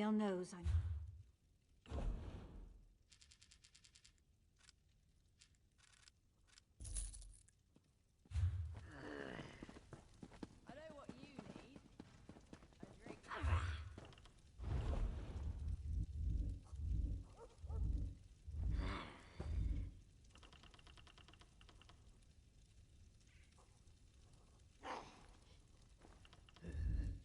Abigail knows I'm... I know what you need. A drink. Do I know you? I lost it somewhere. Along with my dignity.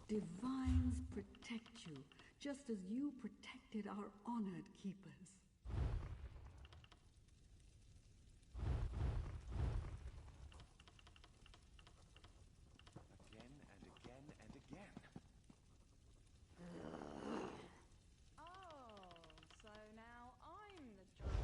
Divines protect you, just as you protected our honored keepers. Again and again and again. Oh, so now I'm the drunk.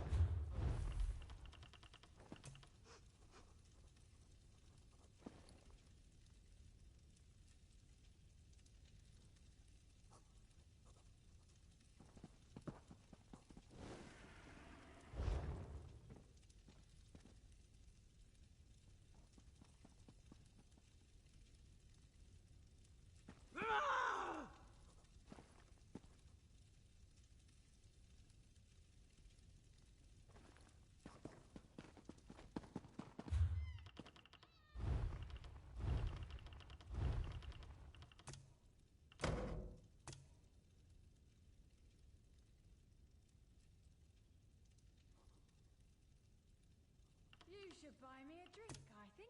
You should buy me a drink, I think.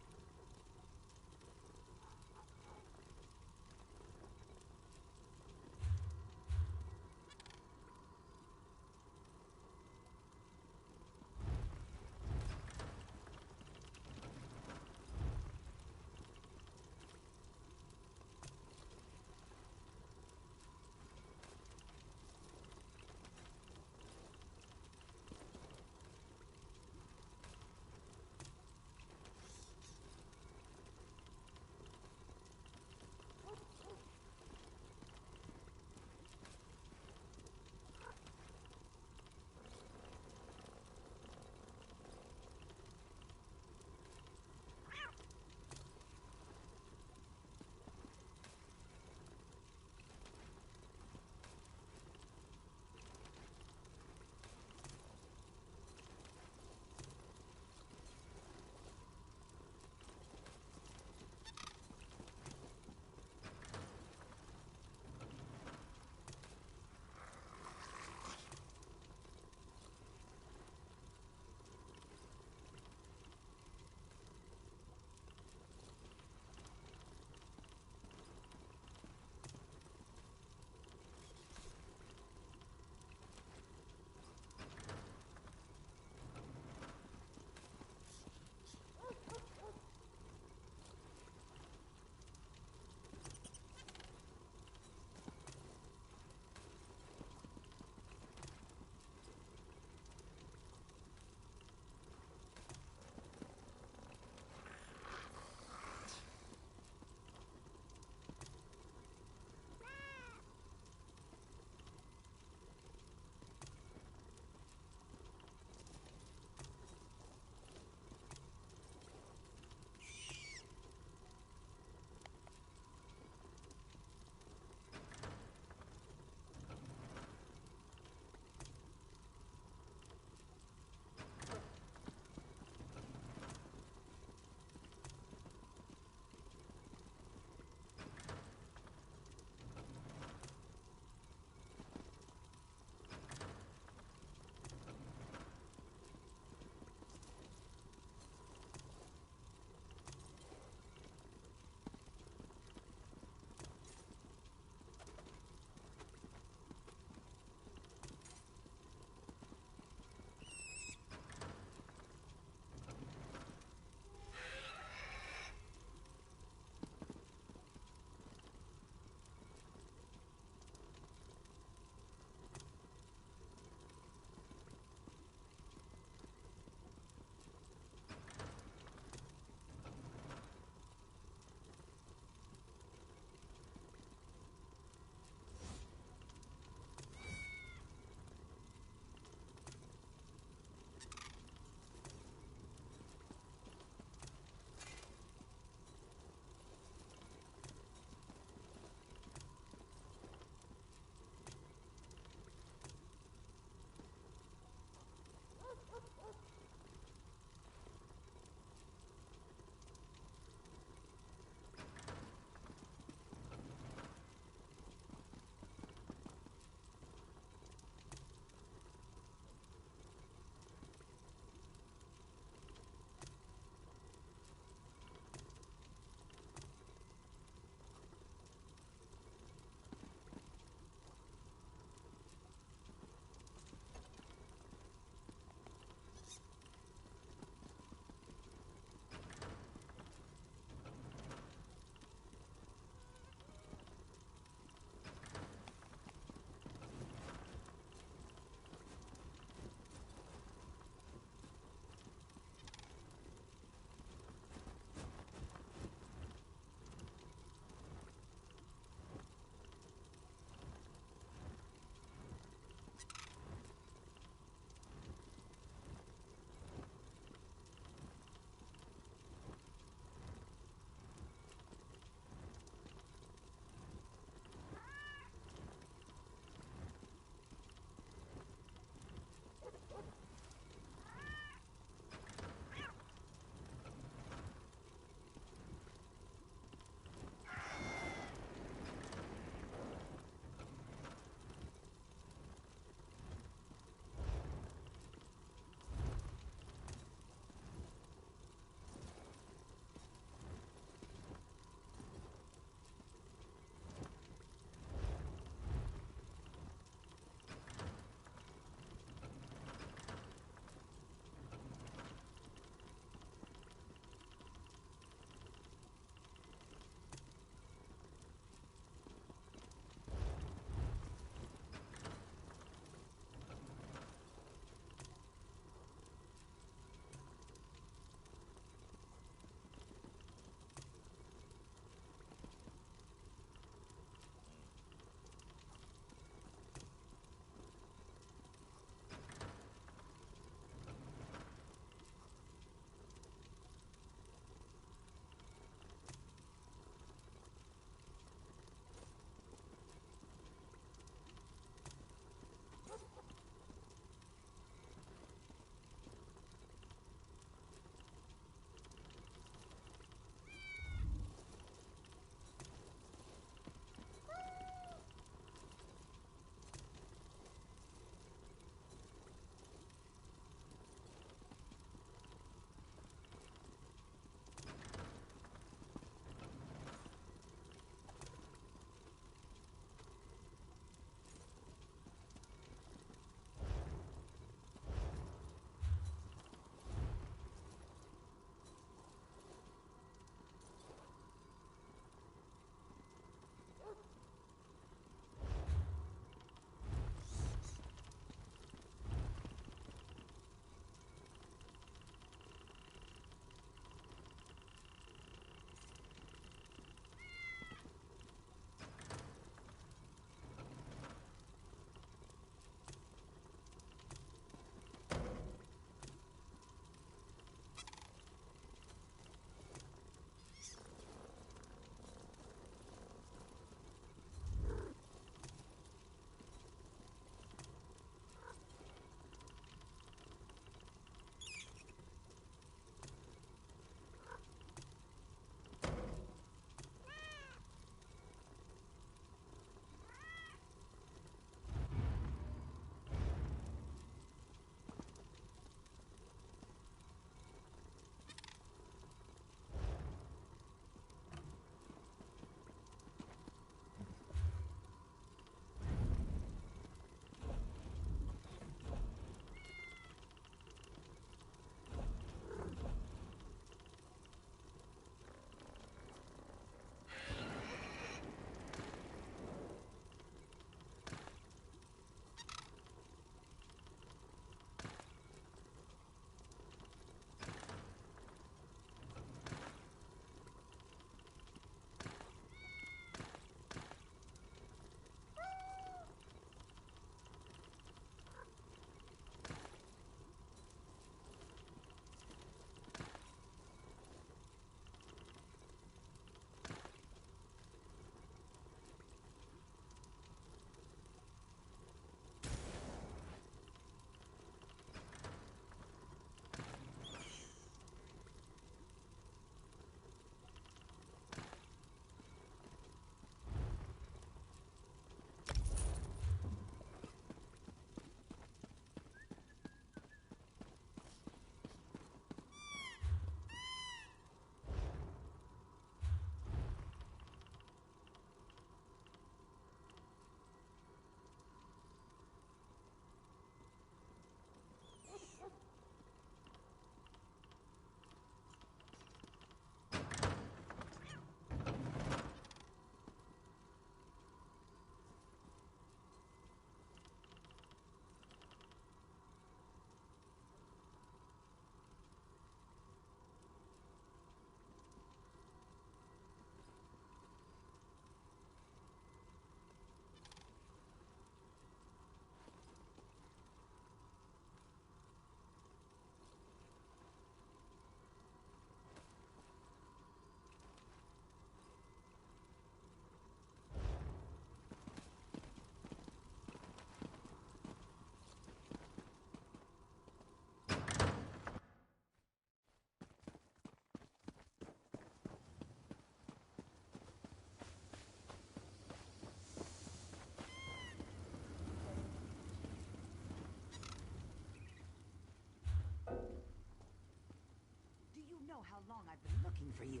for you.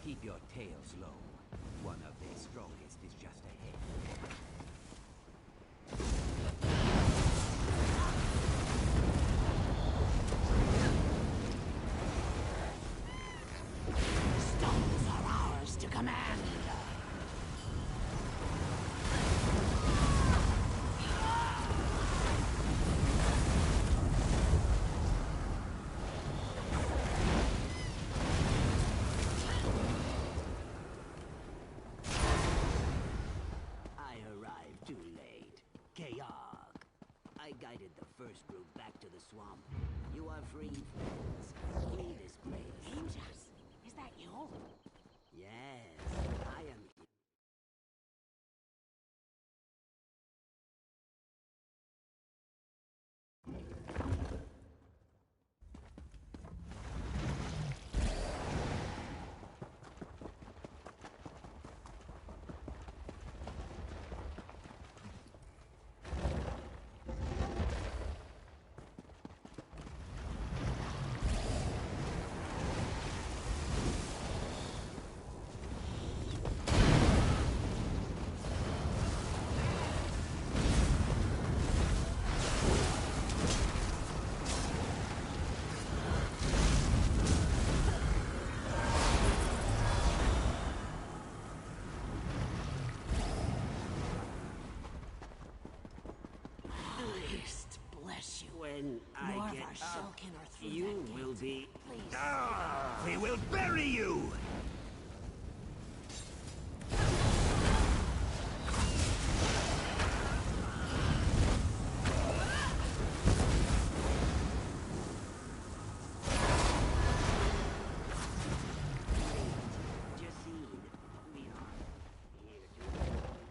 Keep your tails low. One of the strongest is just ahead. Stones are ours to command. I guided the first group back to the swamp. You are free, friends. Flee this place. Angels, is that you? Yes, I am here. when I More of get our up, shulking are through you that will gate. be... Please. We will bury you! Jacine, we are here to help you.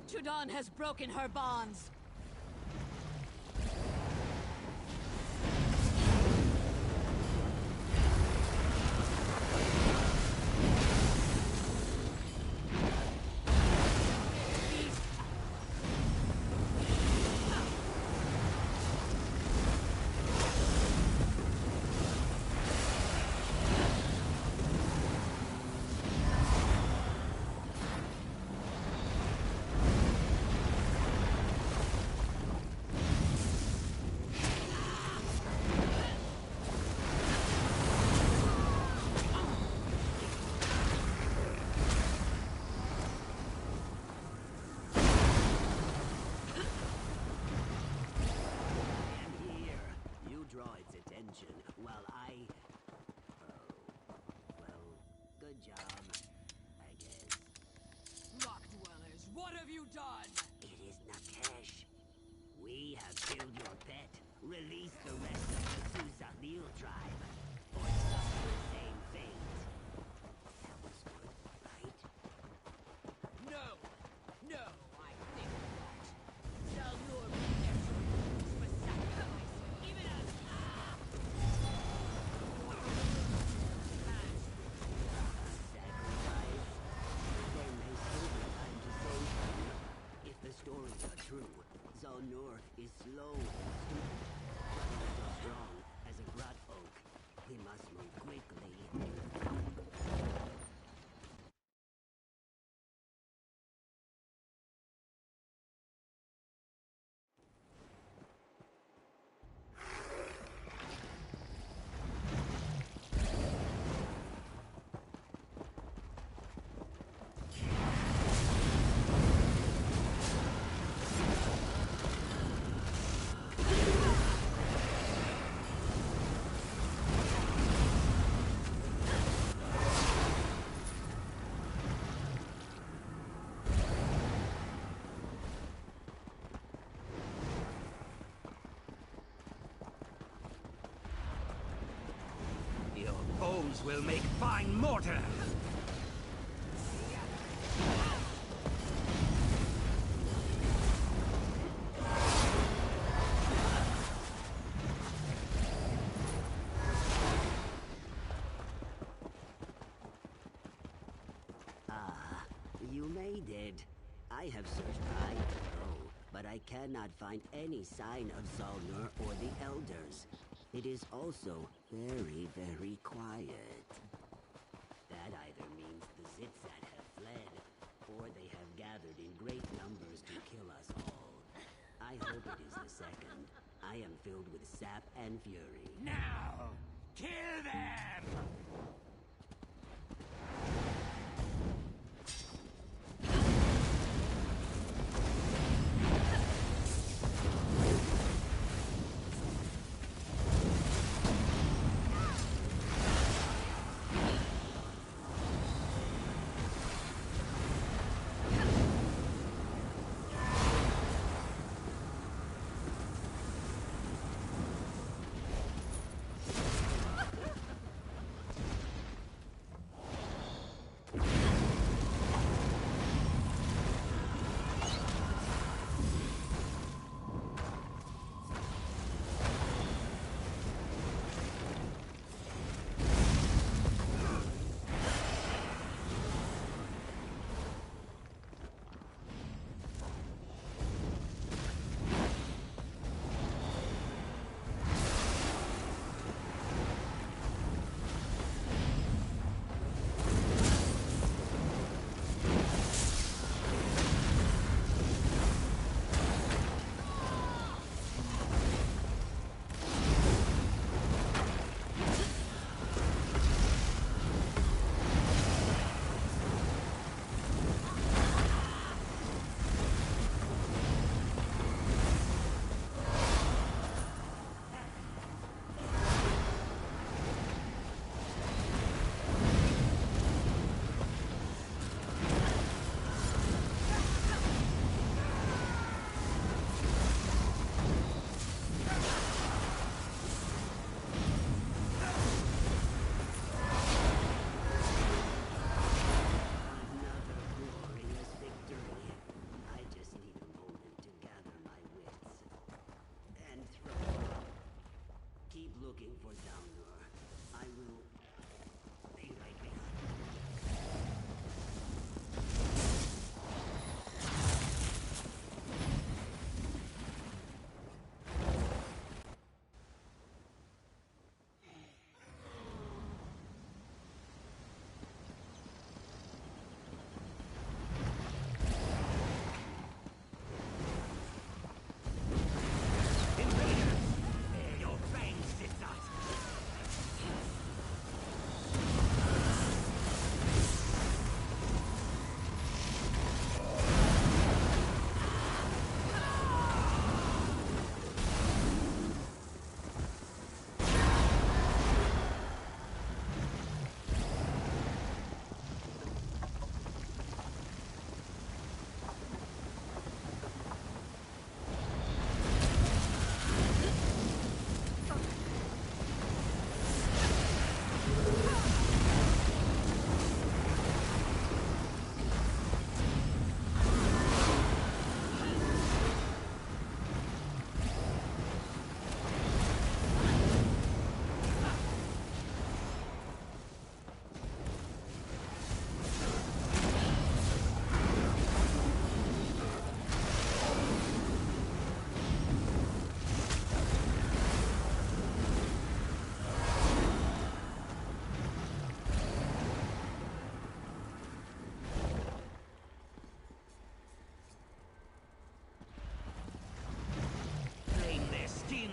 Chudan has broken her bonds. And here, you draw its attention while I... Oh, well, good job, I guess. Rock dwellers, what have you done? It is Nakesh. We have killed your pet. Release the rest of the Suzanil tribe. Or suffer the same fate. That was good, right? No, no, I think not. Zalnor protects for sacrifice, even as... Sacrifice? There may still be time to save him. If the stories are true, Zalnor is slow and stupid. But he is as strong as a Grat Oak. We must move quickly. Your bones will make fine mortar! Ah, you made it. I have searched high and low, but I cannot find any sign of Zalnur or the Elders. It is also very, very quiet. That either means the Zitsat have fled, or they have gathered in great numbers to kill us all. I hope it is the second. I am filled with sap and fury. Now! Kill them!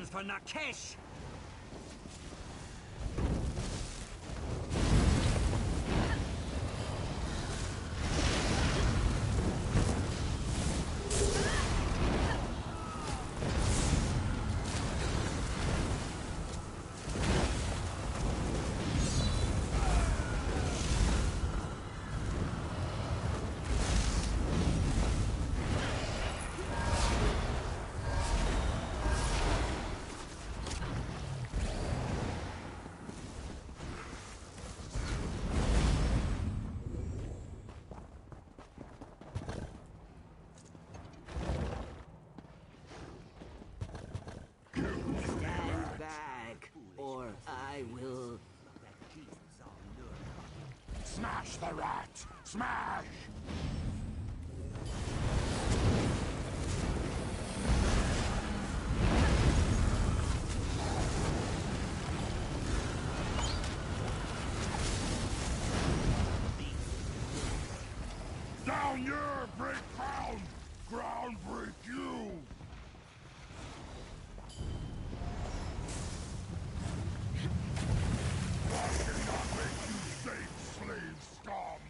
for Nakesh! Stand back, or I will... Smash the rat! Smash! Down your break ground! Ground break you! I cannot make you safe, slave scum!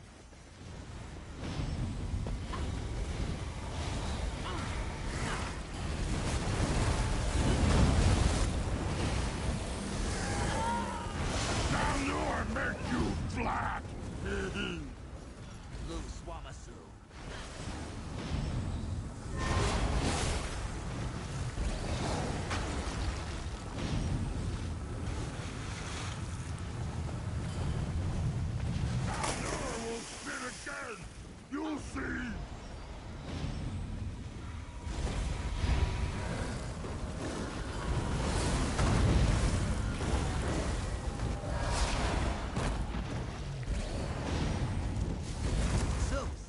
Down your make you flat! Luke Swamasu. Down will spin again! You'll see!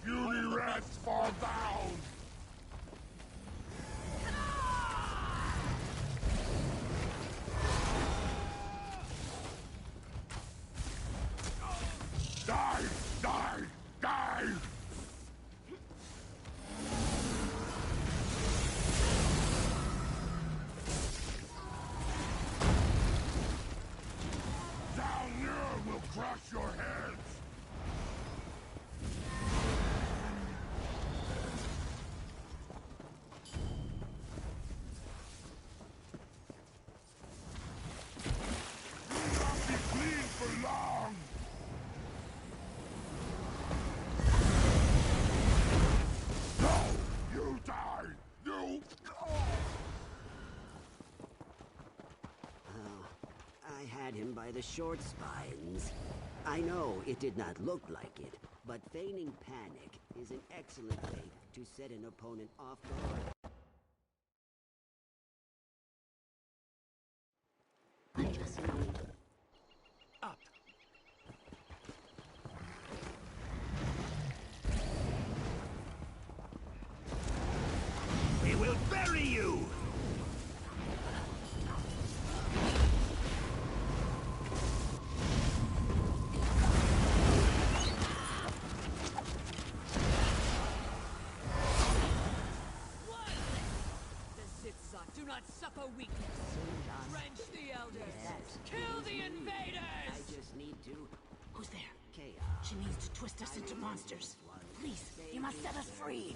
Beauty rats fall down! Die! Die! Die! Down here will crush your heads! You'll not be clean for long! No! You die! You... I had him by the short spines. I know it did not look like it, but feigning panic is an excellent way to set an opponent off guard. I just know. Up! We will bury you! The Zitza do not suffer weakness. Drench the elders. Yes. Kill the I invaders. just need to... Who's there? Chaos. She means to twist us into monsters. Please, you must set us free.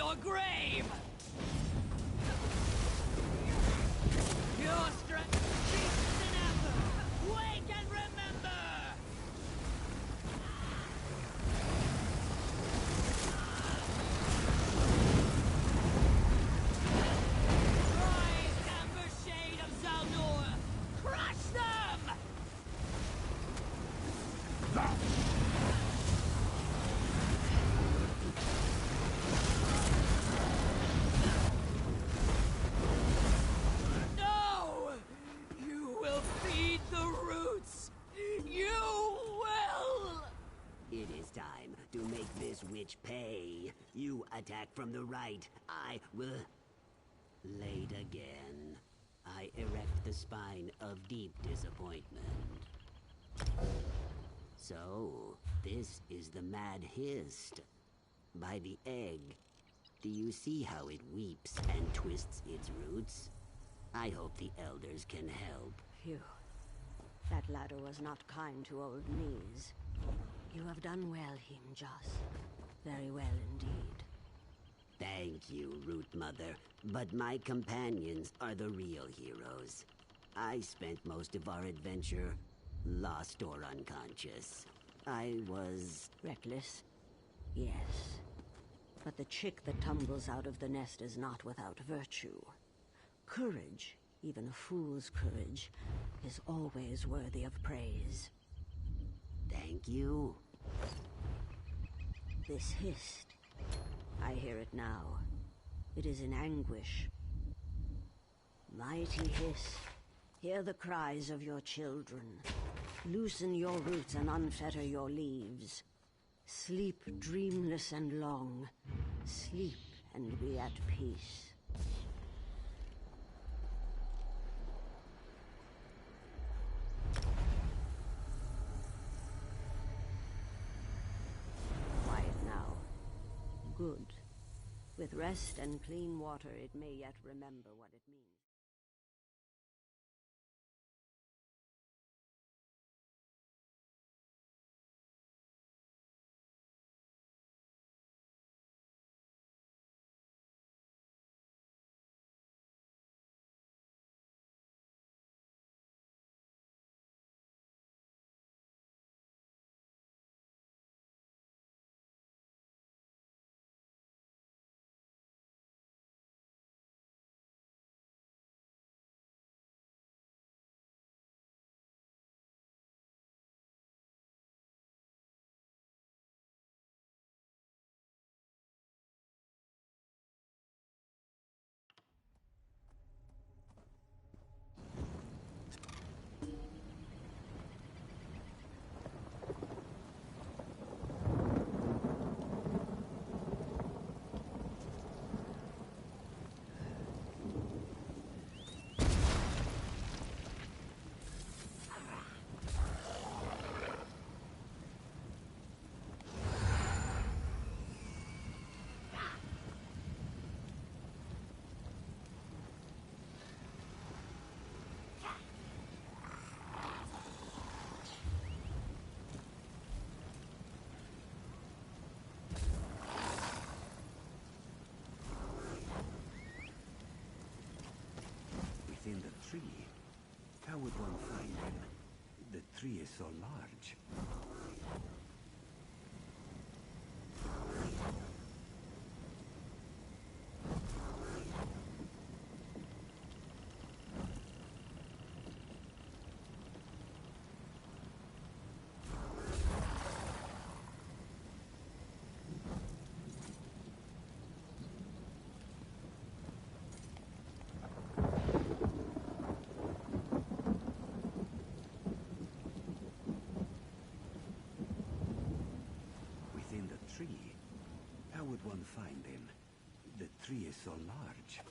your grave! Your strength ceases in ever! Wake and remember! Rise, Amber Shade of Zalnor! Crush them! No! You will feed the roots! You will! It is time to make this witch pay. You attack from the right. I will... Late again. I erect the spine of deep disappointment. So, this is the Mad Hist. By the egg. Do you see how it weeps and twists its roots? I hope the elders can help. Phew. That ladder was not kind to old knees. You have done well, Himjas. Very well indeed. Thank you, Root Mother. But my companions are the real heroes. I spent most of our adventure lost or unconscious. I was... Reckless? Yes. But the chick that tumbles out of the nest is not without virtue. Courage, even a fool's courage, is always worthy of praise. Thank you. This hist. I hear it now. It is in anguish. Mighty Hist, hear the cries of your children. Loosen your roots and unfetter your leaves. Sleep dreamless and long. Sleep and be at peace. Quiet now. Good. With rest and clean water, it may yet remember what it means. Within the tree? How would one find him? The tree is so large. Tree? How would one find him? The tree is so large.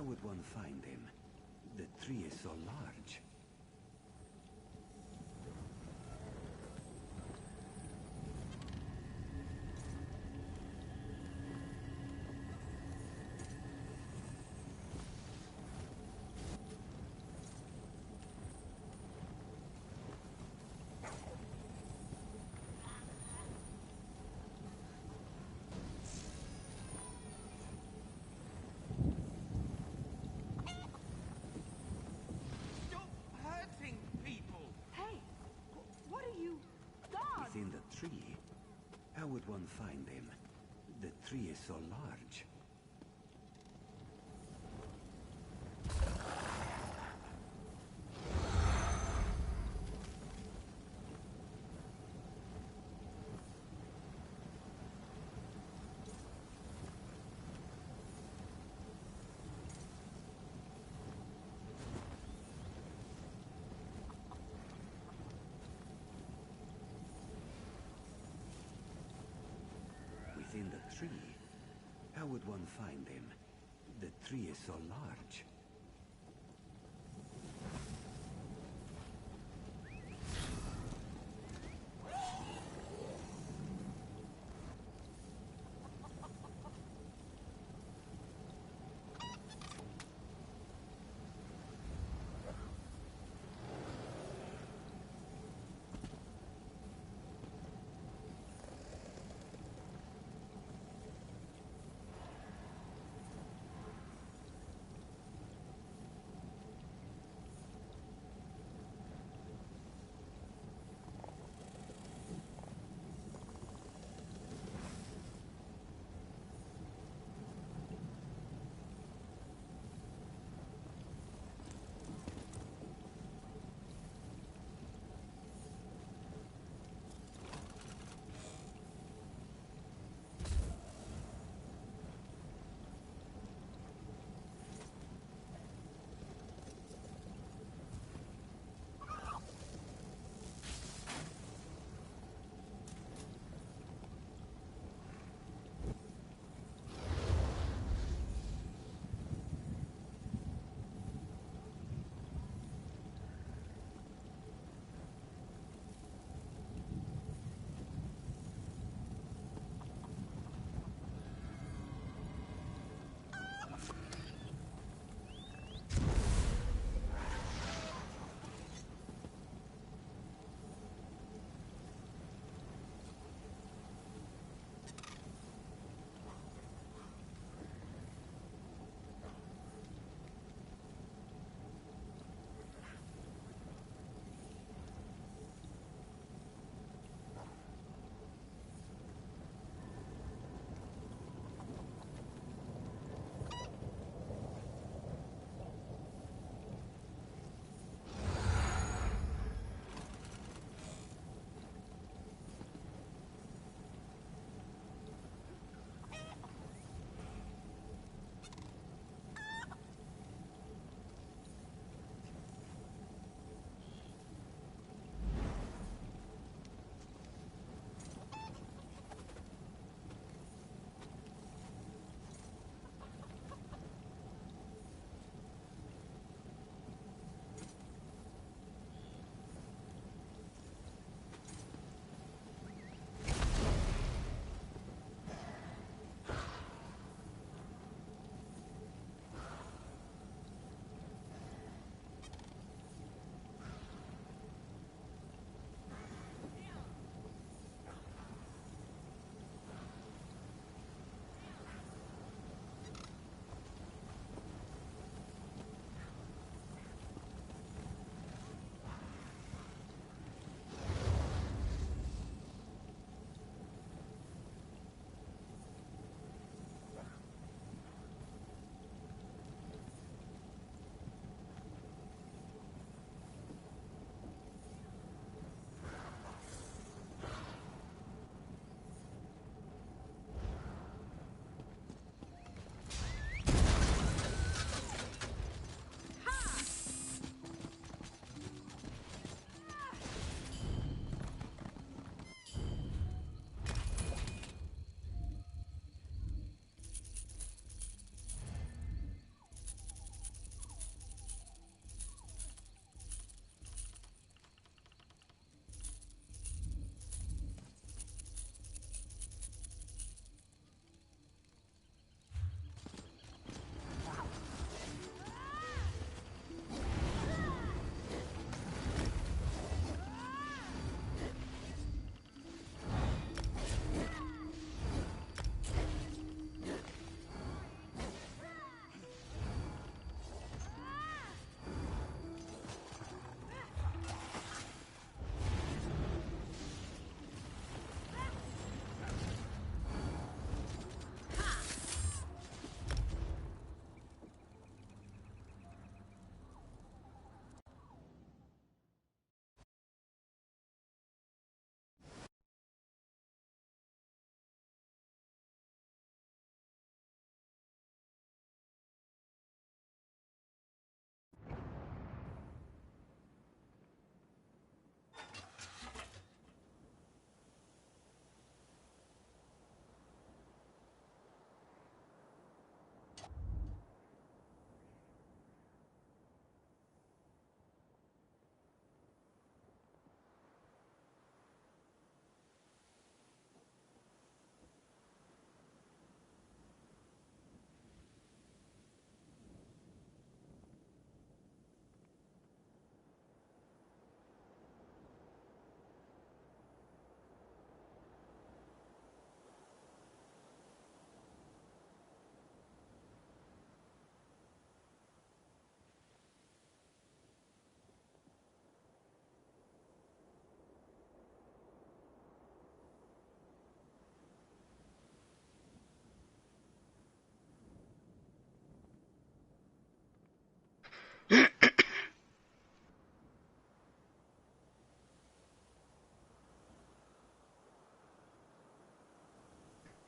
How would one find him? The tree is so large. Stop hurting people! Hey! What are you... God! Within the tree? How would one find him? The tree is so large. Within the tree? How would one find him? The tree is so large.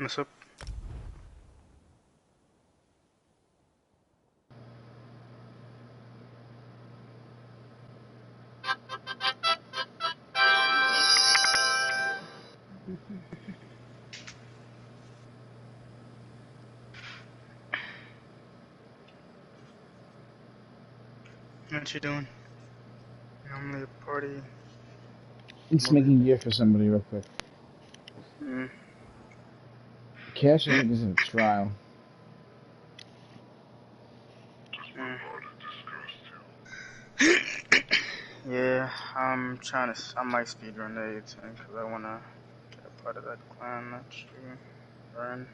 What's up? What you doing? Normally a party. It's making gear for somebody real quick. Mm. Cash, I think, is in a trial. Mm. Yeah, I'm trying to. I might speedrun the 18 because I want to get a part of that clan that you are in.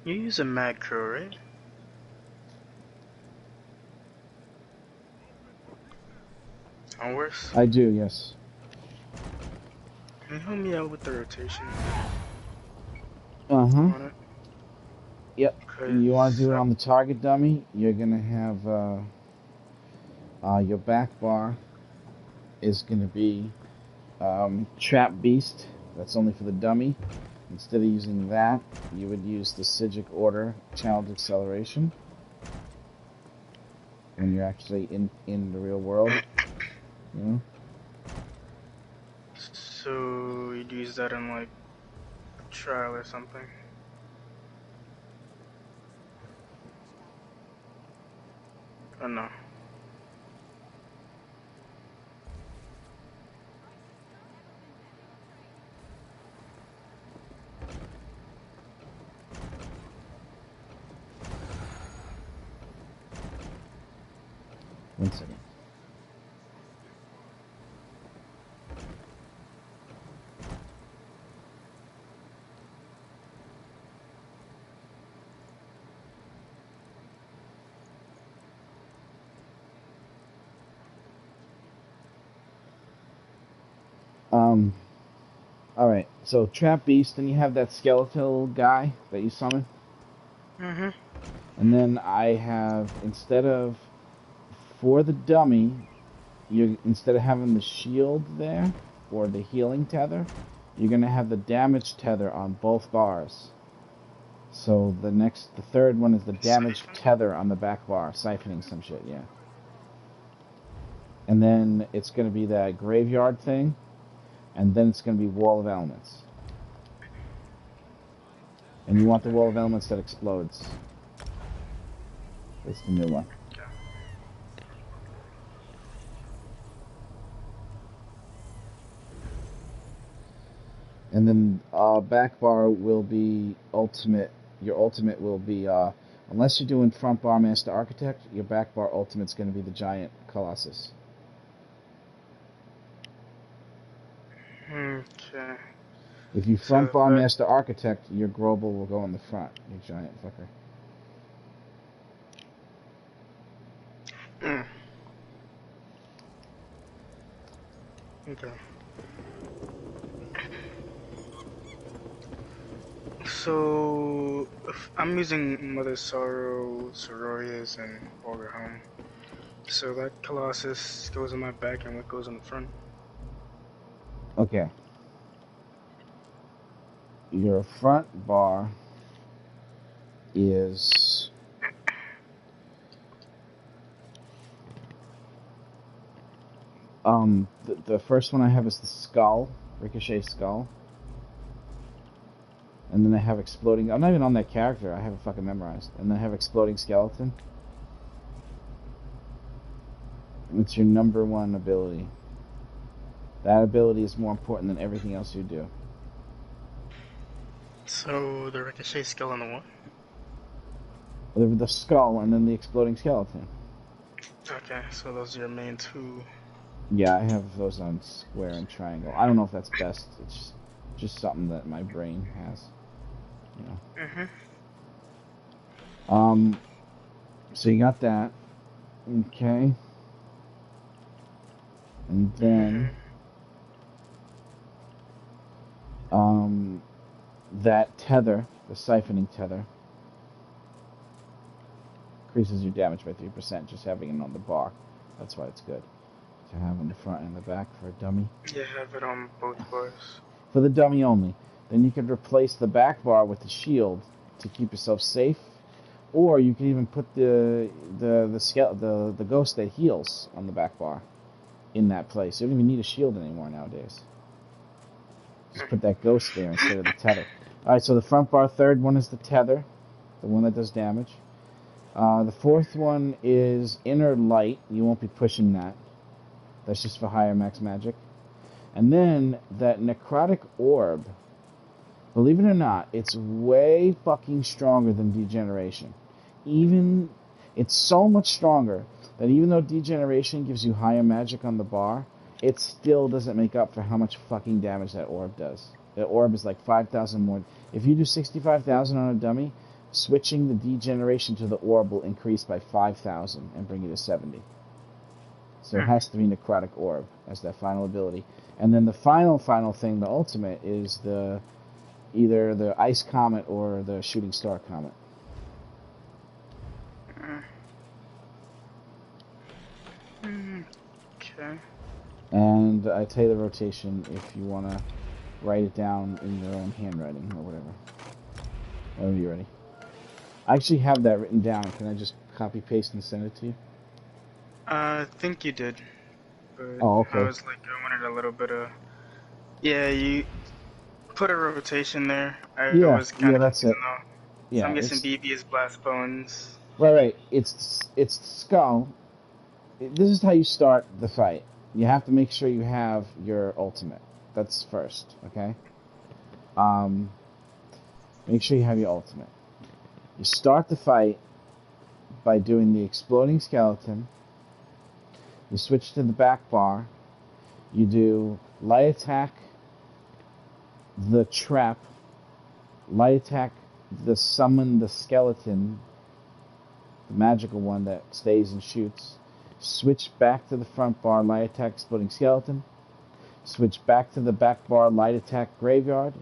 You use a Mad Crow, right? On worse? I do, yes. Can you help me out with the rotation Uh-huh. on it? Yep. You want to do it on the target dummy, you're going to have your back bar is going to be Trap Beast. That's only for the dummy. Instead of using that, you would use the Psijic Order Challenge Acceleration when you're actually in the real world. You know? So you'd use that in like a trial or something? Or no? One second. Alright, so Trap Beast, then you have that skeletal guy that you summon. Mm-hmm. And then I have, instead of, for the dummy, instead of having the shield there, or the healing tether, you're going to have the damage tether on both bars. So the third one is the damage tether on the back bar, siphoning some shit, yeah. And then it's going to be that graveyard thing, and then it's going to be Wall of Elements. And you want the Wall of Elements that explodes. That's the new one. And then back bar will be ultimate. Your ultimate will be, unless you're doing front bar Master Architect, your back bar ultimate's going to be the Giant Colossus. Okay. If you front bar Master Architect, your Grobel will go in the front, you giant fucker. Okay. So, if I'm using Mother Sorrow, Sororias, and Borgerhelm. So that Colossus goes in my back, and what goes in the front? Okay. your front bar is the first one I have is the skull, Ricochet skull. And then I have exploding. I'm not even on that character. I have it fucking memorized. And then I have exploding skeleton. It's your number one ability. That ability is more important than everything else you do. So the Ricochet skull and the what? The skull and then the exploding skeleton. Okay, so those are your main two. Yeah, I have those on square and triangle. I don't know if that's best. It's just something that my brain has. You know. So you got that. Okay. And then that tether, the siphoning tether, increases your damage by 3%, just having it on the bar. That's why it's good to have on the front and the back for a dummy. Yeah, have it on both bars. For the dummy only. Then you could replace the back bar with the shield to keep yourself safe, or you could even put the ghost that heals on the back bar in that place. You don't even need a shield anymore nowadays. Just put that ghost there instead of the tether. Alright, so the front bar, third one is the tether, the one that does damage. The fourth one is inner light. You won't be pushing that. That's just for higher max magic. And then that necrotic orb, believe it or not, it's way fucking stronger than degeneration. It's so much stronger that even though degeneration gives you higher magic on the bar, it still doesn't make up for how much fucking damage that orb does. The orb is like 5,000 more. If you do 65,000 on a dummy, switching the degeneration to the orb will increase by 5,000 and bring you to 70. So it has to be necrotic orb as that final ability. And then the final thing, the ultimate, is either the ice comet or the shooting star comet. Okay. And I tell you the rotation if you want to write it down in your own handwriting or whatever. Whenever you're ready. I actually have that written down. Can I just copy paste and send it to you? I think you did. But Oh, okay. I was like, I wanted a little bit of. Yeah, you put a rotation there. That's it. Yeah, So I'm guessing BB is blast bones. Right. It's skull. This is how you start the fight. You have to make sure you have your ultimate. That's first, okay? Make sure you have your ultimate. You start the fight by doing the exploding skeleton. You switch to the back bar. You do light attack, the trap, light attack, the summon the skeleton, the magical one that stays and shoots. Switch back to the front bar, light attack, exploding skeleton. Switch back to the back bar, light attack, graveyard.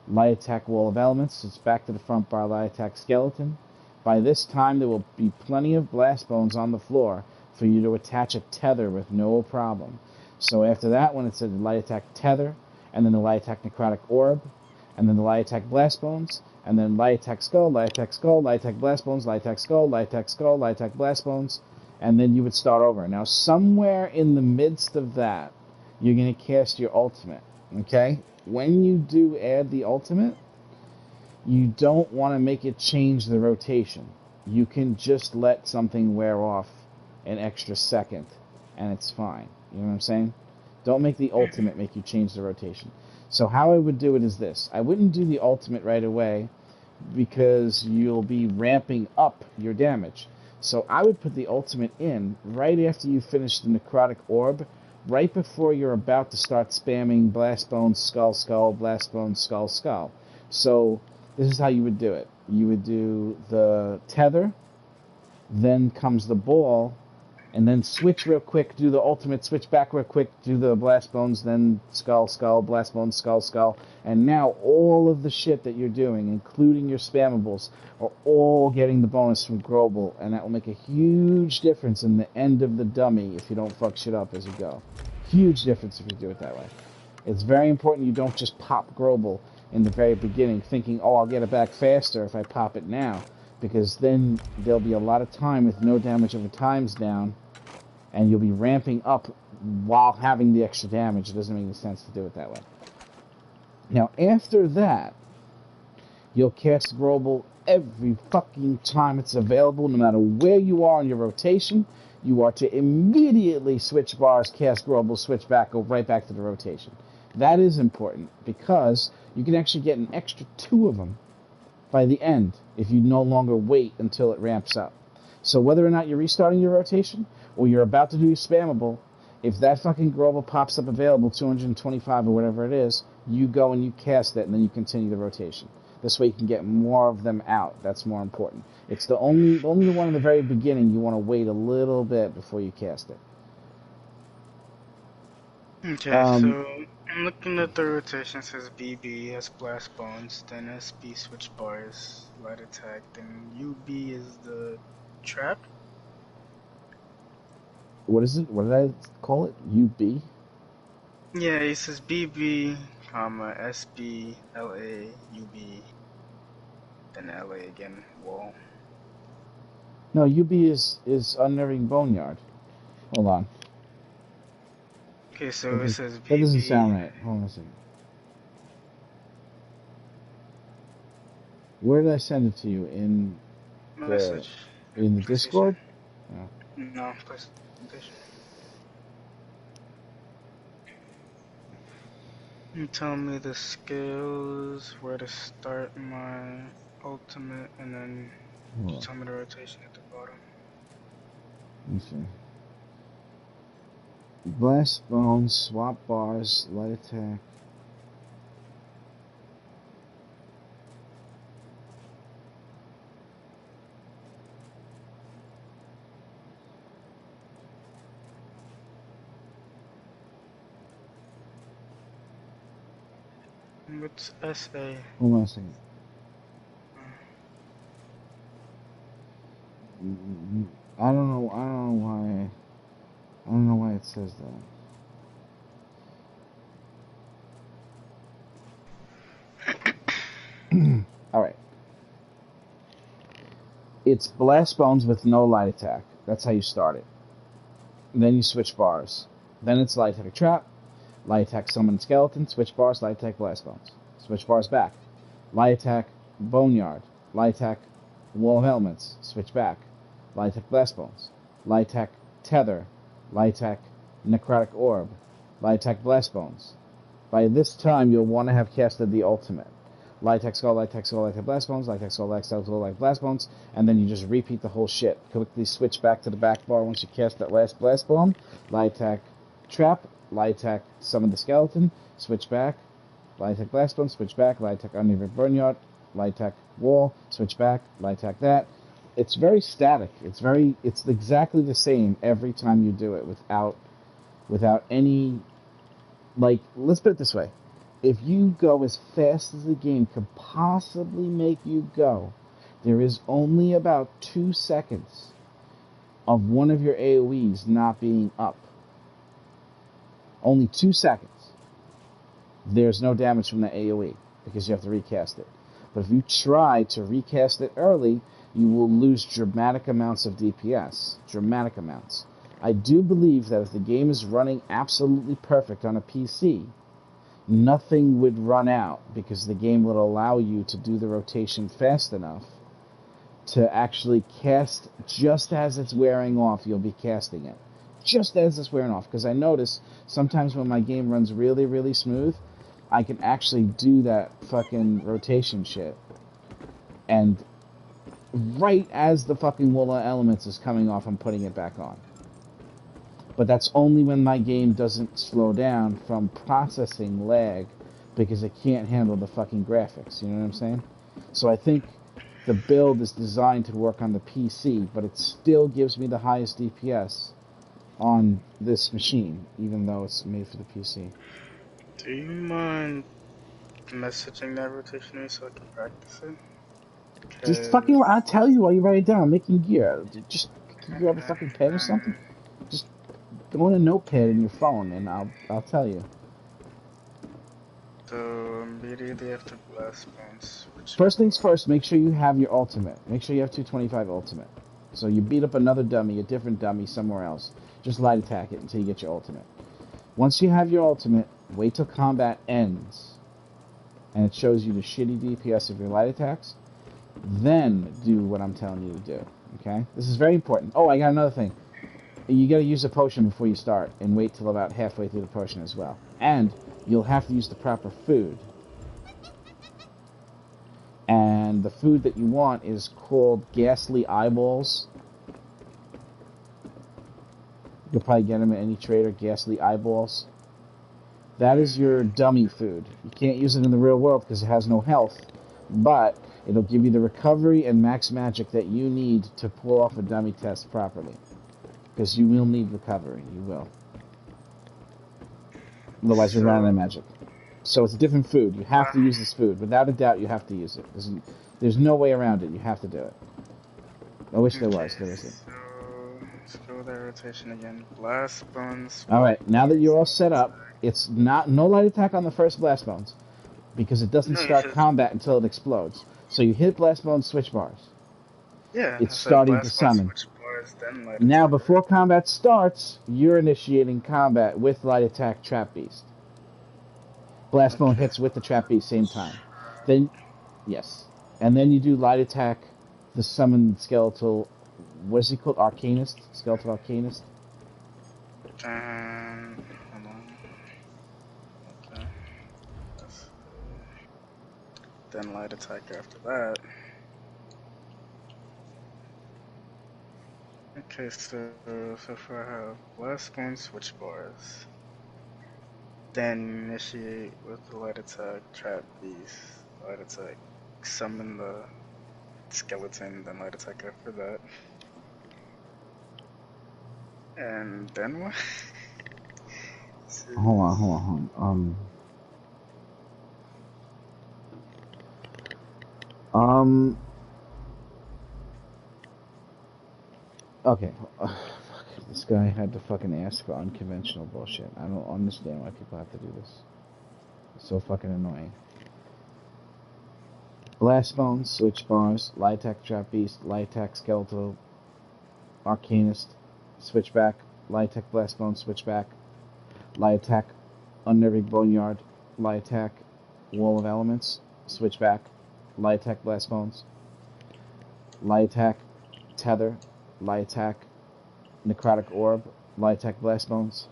Light attack, wall of elements. Switch back to the front bar, light attack, skeleton. By this time, there will be plenty of blast bones on the floor for you to attach a tether with no problem. So after that one, it's a light attack tether, and then the light attack necrotic orb, and then the light attack blast bones, and then light attack skull, light attack skull, light attack blast bones, light attack skull, light attack skull, light attack blast bones, and then you would start over. Now, somewhere in the midst of that, you're going to cast your ultimate, okay? When you do add the ultimate, you don't want to make it change the rotation. You can just let something wear off an extra second, and it's fine. You know what I'm saying? Don't make the ultimate make you change the rotation. So how I would do it is this. I wouldn't do the ultimate right away because you'll be ramping up your damage. So I would put the ultimate in right after you finish the necrotic orb, right before you're about to start spamming blast bones, skull, skull, blast bones, skull, skull. So this is how you would do it. You would do the tether, then comes the ball, and then switch real quick, do the ultimate, switch back real quick, do the blast bones, then skull, skull, blast bones, skull, skull. And now all of the shit that you're doing, including your spammables, are all getting the bonus from Grobel, and that will make a huge difference in the end of the dummy if you don't fuck shit up as you go. Huge difference if you do it that way. It's very important you don't just pop Grobel in the very beginning, thinking, oh, I'll get it back faster if I pop it now, because then there'll be a lot of time with no damage over times down, and you'll be ramping up while having the extra damage. It doesn't make any sense to do it that way. Now, after that, you'll cast Global every fucking time it's available, no matter where you are in your rotation. You are to immediately switch bars, cast Global, switch back, go right back to the rotation. That is important, because you can actually get an extra 2 of them by the end if you no longer wait until it ramps up. So whether or not you're restarting your rotation, or you're about to do your spammable, if that fucking Global pops up available, 225 or whatever it is, you go and you cast it, and then you continue the rotation. This way you can get more of them out. That's more important. It's the only one in the very beginning you want to wait a little bit before you cast it. Okay, so I'm looking at the rotation. It says BB has blast bones, then SB switch bars, light attack, then UB is the trap. What is it? What did I call it? UB? Yeah, it says BB, SB, LA, UB, then LA again, wall. No, UB is Unnerving Boneyard. Hold on. Okay, so it says BB. That doesn't sound right. Hold on a second. Where did I send it to you? In Message. In the Discord? No. No, PlayStation. You tell me the skills, where to start my ultimate, and then you tell me the rotation at the bottom. Let me see. Blast bones, swap bars, light attack. What's SA? Hold on a second. I don't know why it says that. Alright. It's blast bones with no light attack. That's how you start it. And then you switch bars. Then it's light attack trap, light attack summon skeleton, switch bars, light attack blast bones. Switch bars back. Light attack boneyard. Light attack wall of elements. Switch back. Light attack blast bones. Light attack tether. Light attack necrotic orb. Light attack blast bones. By this time you'll want to have casted the ultimate. Light attack skull, light attack skull, light attack blast bones, light attack skull, light attack skull, light attack blast bones, and then you just repeat the whole shit. Quickly switch back to the back bar once you cast that last blast bone. Light attack trap, light attack summon the skeleton, switch back, light attack blast bone, switch back, light attack uneven boneyard, light attack wall, switch back, light attack that. It's very static. It's exactly the same every time you do it without any, like, let's put it this way. If you go as fast as the game could possibly make you go, there is only about 2 seconds of one of your AoEs not being up. Only 2 seconds. There's no damage from the AoE because you have to recast it. But if you try to recast it early, you will lose dramatic amounts of DPS. Dramatic amounts. I do believe that if the game is running absolutely perfect on a PC, nothing would run out because the game would allow you to do the rotation fast enough to actually cast just as it's wearing off. You'll be casting it just as it's wearing off, because I notice sometimes when my game runs really, really smooth, I can actually do that fucking rotation shit, and right as the fucking Wall of Elements is coming off, I'm putting it back on. But that's only when my game doesn't slow down from processing lag because it can't handle the fucking graphics, you know what I'm saying? So I think the build is designed to work on the PC, but it still gives me the highest DPS on this machine, even though it's made for the PC. Do you mind messaging that rotation so I can practice it? Just fucking, I'll tell you while you write it down. I'm making gear. Just can you grab a fucking pen or something? Just go in a notepad in your phone, and I'll tell you. So immediately after blast bones, which First things first, make sure you have your ultimate. Make sure you have 225 ultimate. So you beat up another dummy, a different dummy somewhere else. Just light attack it until you get your ultimate. Once you have your ultimate, wait till combat ends. And it shows you the shitty DPS of your light attacks. Then do what I'm telling you to do. Okay? This is very important. Oh, I got another thing. You gotta use a potion before you start. And wait till about halfway through the potion as well. And you'll have to use the proper food. And the food that you want is called ghastly eyeballs. You'll probably get them at any trader, ghastly eyeballs. That is your dummy food. You can't use it in the real world because it has no health. But it'll give you the recovery and max magic that you need to pull off a dummy test properly. Because you will need recovery. You will. Otherwise you're running out of magic. So it's a different food. You have to use this food. Without a doubt, you have to use it. There's no way around it. You have to do it. I wish there was. There isn't. So let's go with that rotation again. Blast bones. Alright, now that you're all set up, it's no light attack on the first blast bones. Because it doesn't start combat until it explodes. So you hit blast bones switch bars. Yeah. It's starting to summon. Now, before combat starts, you're initiating combat with light attack trap beast. Blast bone hits with the trap beast same time. Then, yes. And then you do light attack the summoned skeletal. What is he called? Arcanist? Skeletal Arcanist? Hold on. Okay. Then light attack after that. Okay, so far I have blast bone switch bars. Then initiate with the light attack, trap beast, light attack, summon the skeleton, then light attack after that. And then what? Hold on. Okay. This guy had to fucking ask for unconventional bullshit. I don't understand why people have to do this. It's so fucking annoying. Blast bones, switch bars, light attack trap beast, light attack skeletal, arcanist, switchback, light attack blast bones, switchback, light attack unnerving boneyard, light attack wall of elements, switchback, light attack blast bones, light attack tether, light attack necrotic orb, light attack blast bones,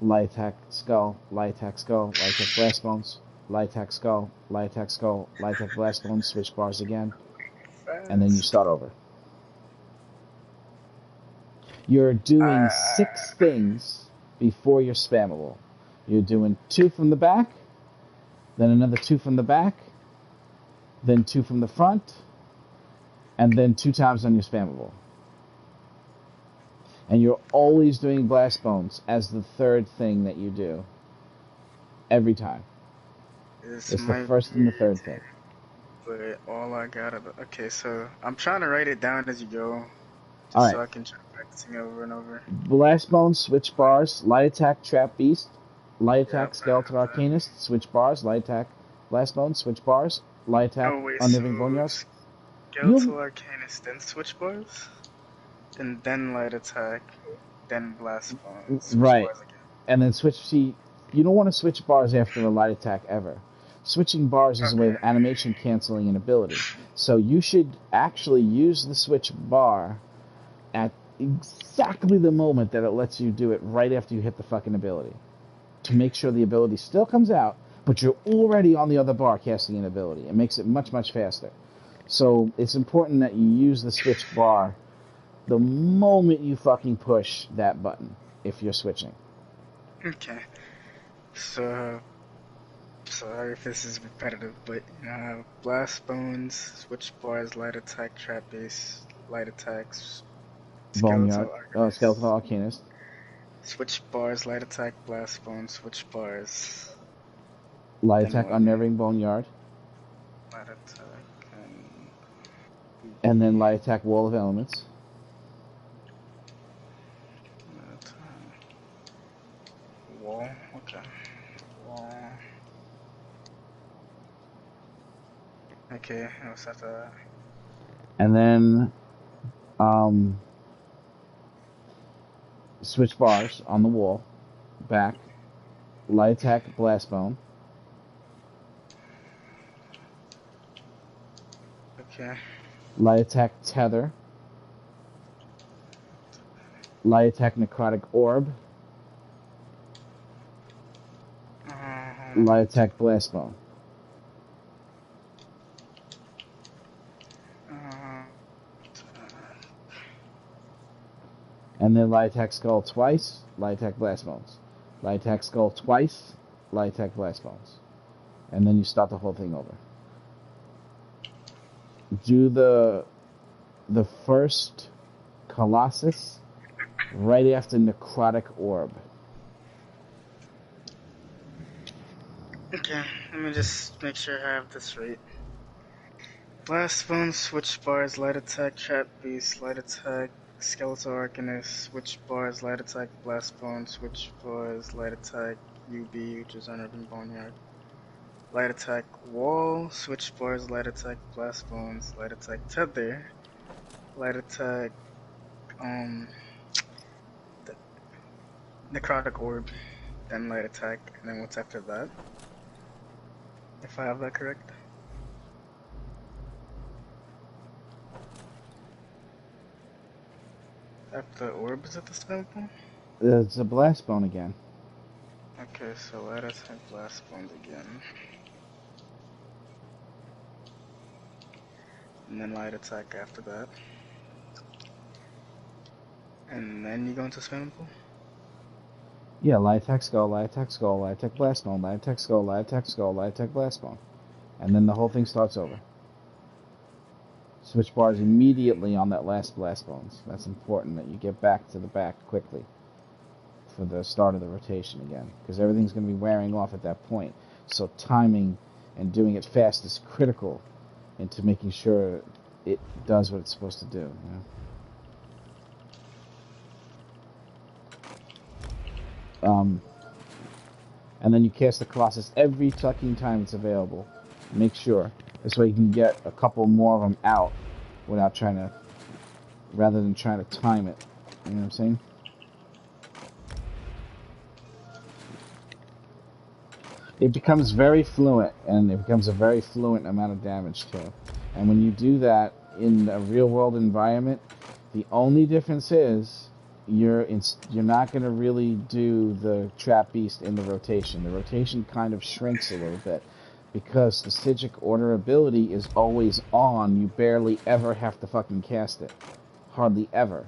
light attack skull, light attack skull, light attack blast bones, light attack skull, light attack skull, light attack blast bones, switch bars again, and then you start over. You're doing 6 things before you're spammable. You're doing 2 from the back, then another 2 from the back, then 2 from the front, and then 2 times on your spammable. And you're always doing blast bones as the 3rd thing that you do. Every time. It's the first and the 3rd thing. But all I got of okay, so I'm trying to write it down as you go. Just all right. So I can try practicing over and over. Blast bones, switch bars, light attack trap beast, light attack skeleton arcanist, switch bars, light attack blast bones, switch bars, light attack unnerving boneyard. Skeletal arcanist, then switch bars? And then light attack, then blast bones. Right. And then switch. See, you don't want to switch bars after a light attack ever. Switching bars is a way of animation canceling an ability. So you should actually use the switch bar at exactly the moment that it lets you do it right after you hit the fucking ability. To make sure the ability still comes out, but you're already on the other bar casting an ability. It makes it much, much faster. So it's important that you use the switch bar the moment you fucking push that button, if you're switching. Okay. So, sorry if this is repetitive, but blast bones, switch bars, light attack, trap base, light attacks, boneyard, skeletal arcanist. Switch bars, light attack, blast bones, switch bars. Light attack, unnerving boneyard. Light attack, and then light attack, wall of elements. Wall, okay. Wall. what's after that? And then switch bars on the wall, back, light attack, blast bone, Okay. light attack, tether, light attack, necrotic orb, light attack, blast bone. And then light attack skull twice, light attack blast bones. Light attack skull twice, light attack blast bones. And then you start the whole thing over. Do the first Colossus right after necrotic orb. Okay, let me just make sure I have this right. Blast bone, switch bars, light attack, trap beast, light attack, skeletal arcanist, switch bars, light attack, blast bone, switch bars, light attack, UB, which is unearthing boneyard. Light attack wall, switch bars, light attack, blast bones, light attack tether, light attack, the necrotic orb, then light attack, and then what's after that? If I have that correct. After the orb, is it the skeleton? It's a blast bone again. Okay, so light attack, blast bones again. And then light attack after that. And then you go into swimming pool? Yeah, light attack skull, light attack skull, light attack blast bone, light attack skull, light attack skull, light attack blast bone. And then the whole thing starts over. Switch bars immediately on that last blast bones. That's important that you get back to the back quickly for the start of the rotation again, because everything's going to be wearing off at that point. So timing and doing it fast is critical into making sure it does what it's supposed to do. You know? And then you cast the Colossus every fucking time it's available. Make sure. This way you can get a couple more of them out without trying to, rather than trying to time it. You know what I'm saying? It becomes very fluent, and it becomes a very fluent amount of damage too. And when you do that in a real-world environment, the only difference is you're not going to really do the Trap Beast in the rotation. The rotation kind of shrinks a little bit because the Psijic Order ability is always on. You barely ever have to fucking cast it. Hardly ever.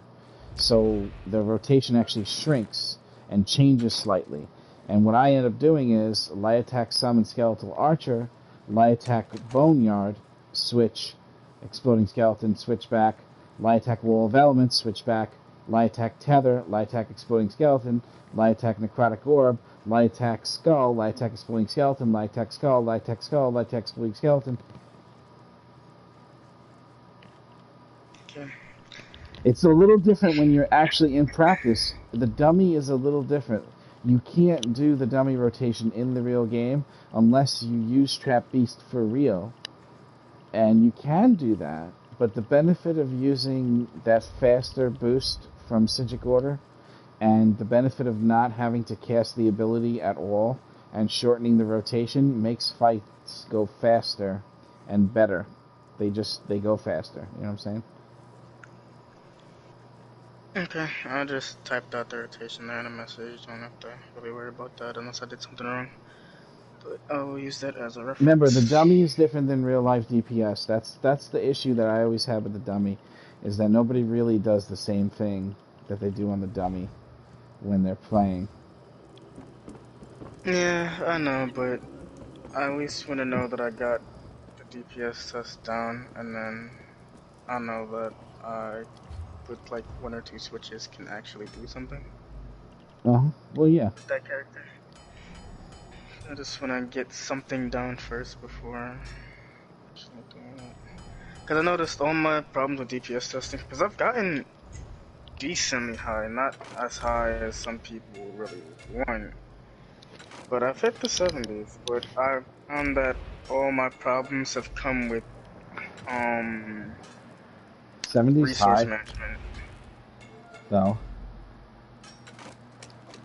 So the rotation actually shrinks and changes slightly. And what I end up doing is light attack summon skeletal archer, light attack boneyard, switch exploding skeleton, switch back, light attack wall of elements, switch back, light attack tether, light attack exploding skeleton, light attack necrotic orb, light attack skull, light attack exploding skeleton, light attack skull, light attack skull, light attack exploding skeleton. Okay. It's a little different when you're actually in practice. The dummy is a little different. You can't do the dummy rotation in the real game unless you use Trap Beast for real. And you can do that, but the benefit of using that faster boost from Psijic Order and the benefit of not having to cast the ability at all and shortening the rotation makes fights go faster and better. They go faster, you know what I'm saying? Okay, I just typed out the rotation there in a message. Don't have to really worry about that unless I did something wrong. But I will use that as a reference. Remember, the dummy is different than real life DPS. That's the issue that I always have with the dummy, is that nobody really does the same thing that they do on the dummy when they're playing. Yeah, I know, but I at least want to know that I got the DPS test down, and then I know that I, with like 1 or 2 switches, can actually do something. Well, yeah. That character. I just want to get something down first before actually doing it. Because I noticed all my problems with DPS testing, because I've gotten decently high, not as high as some people really want. But I've hit the 70s, but I found that all my problems have come with um 70's resource high, management. though.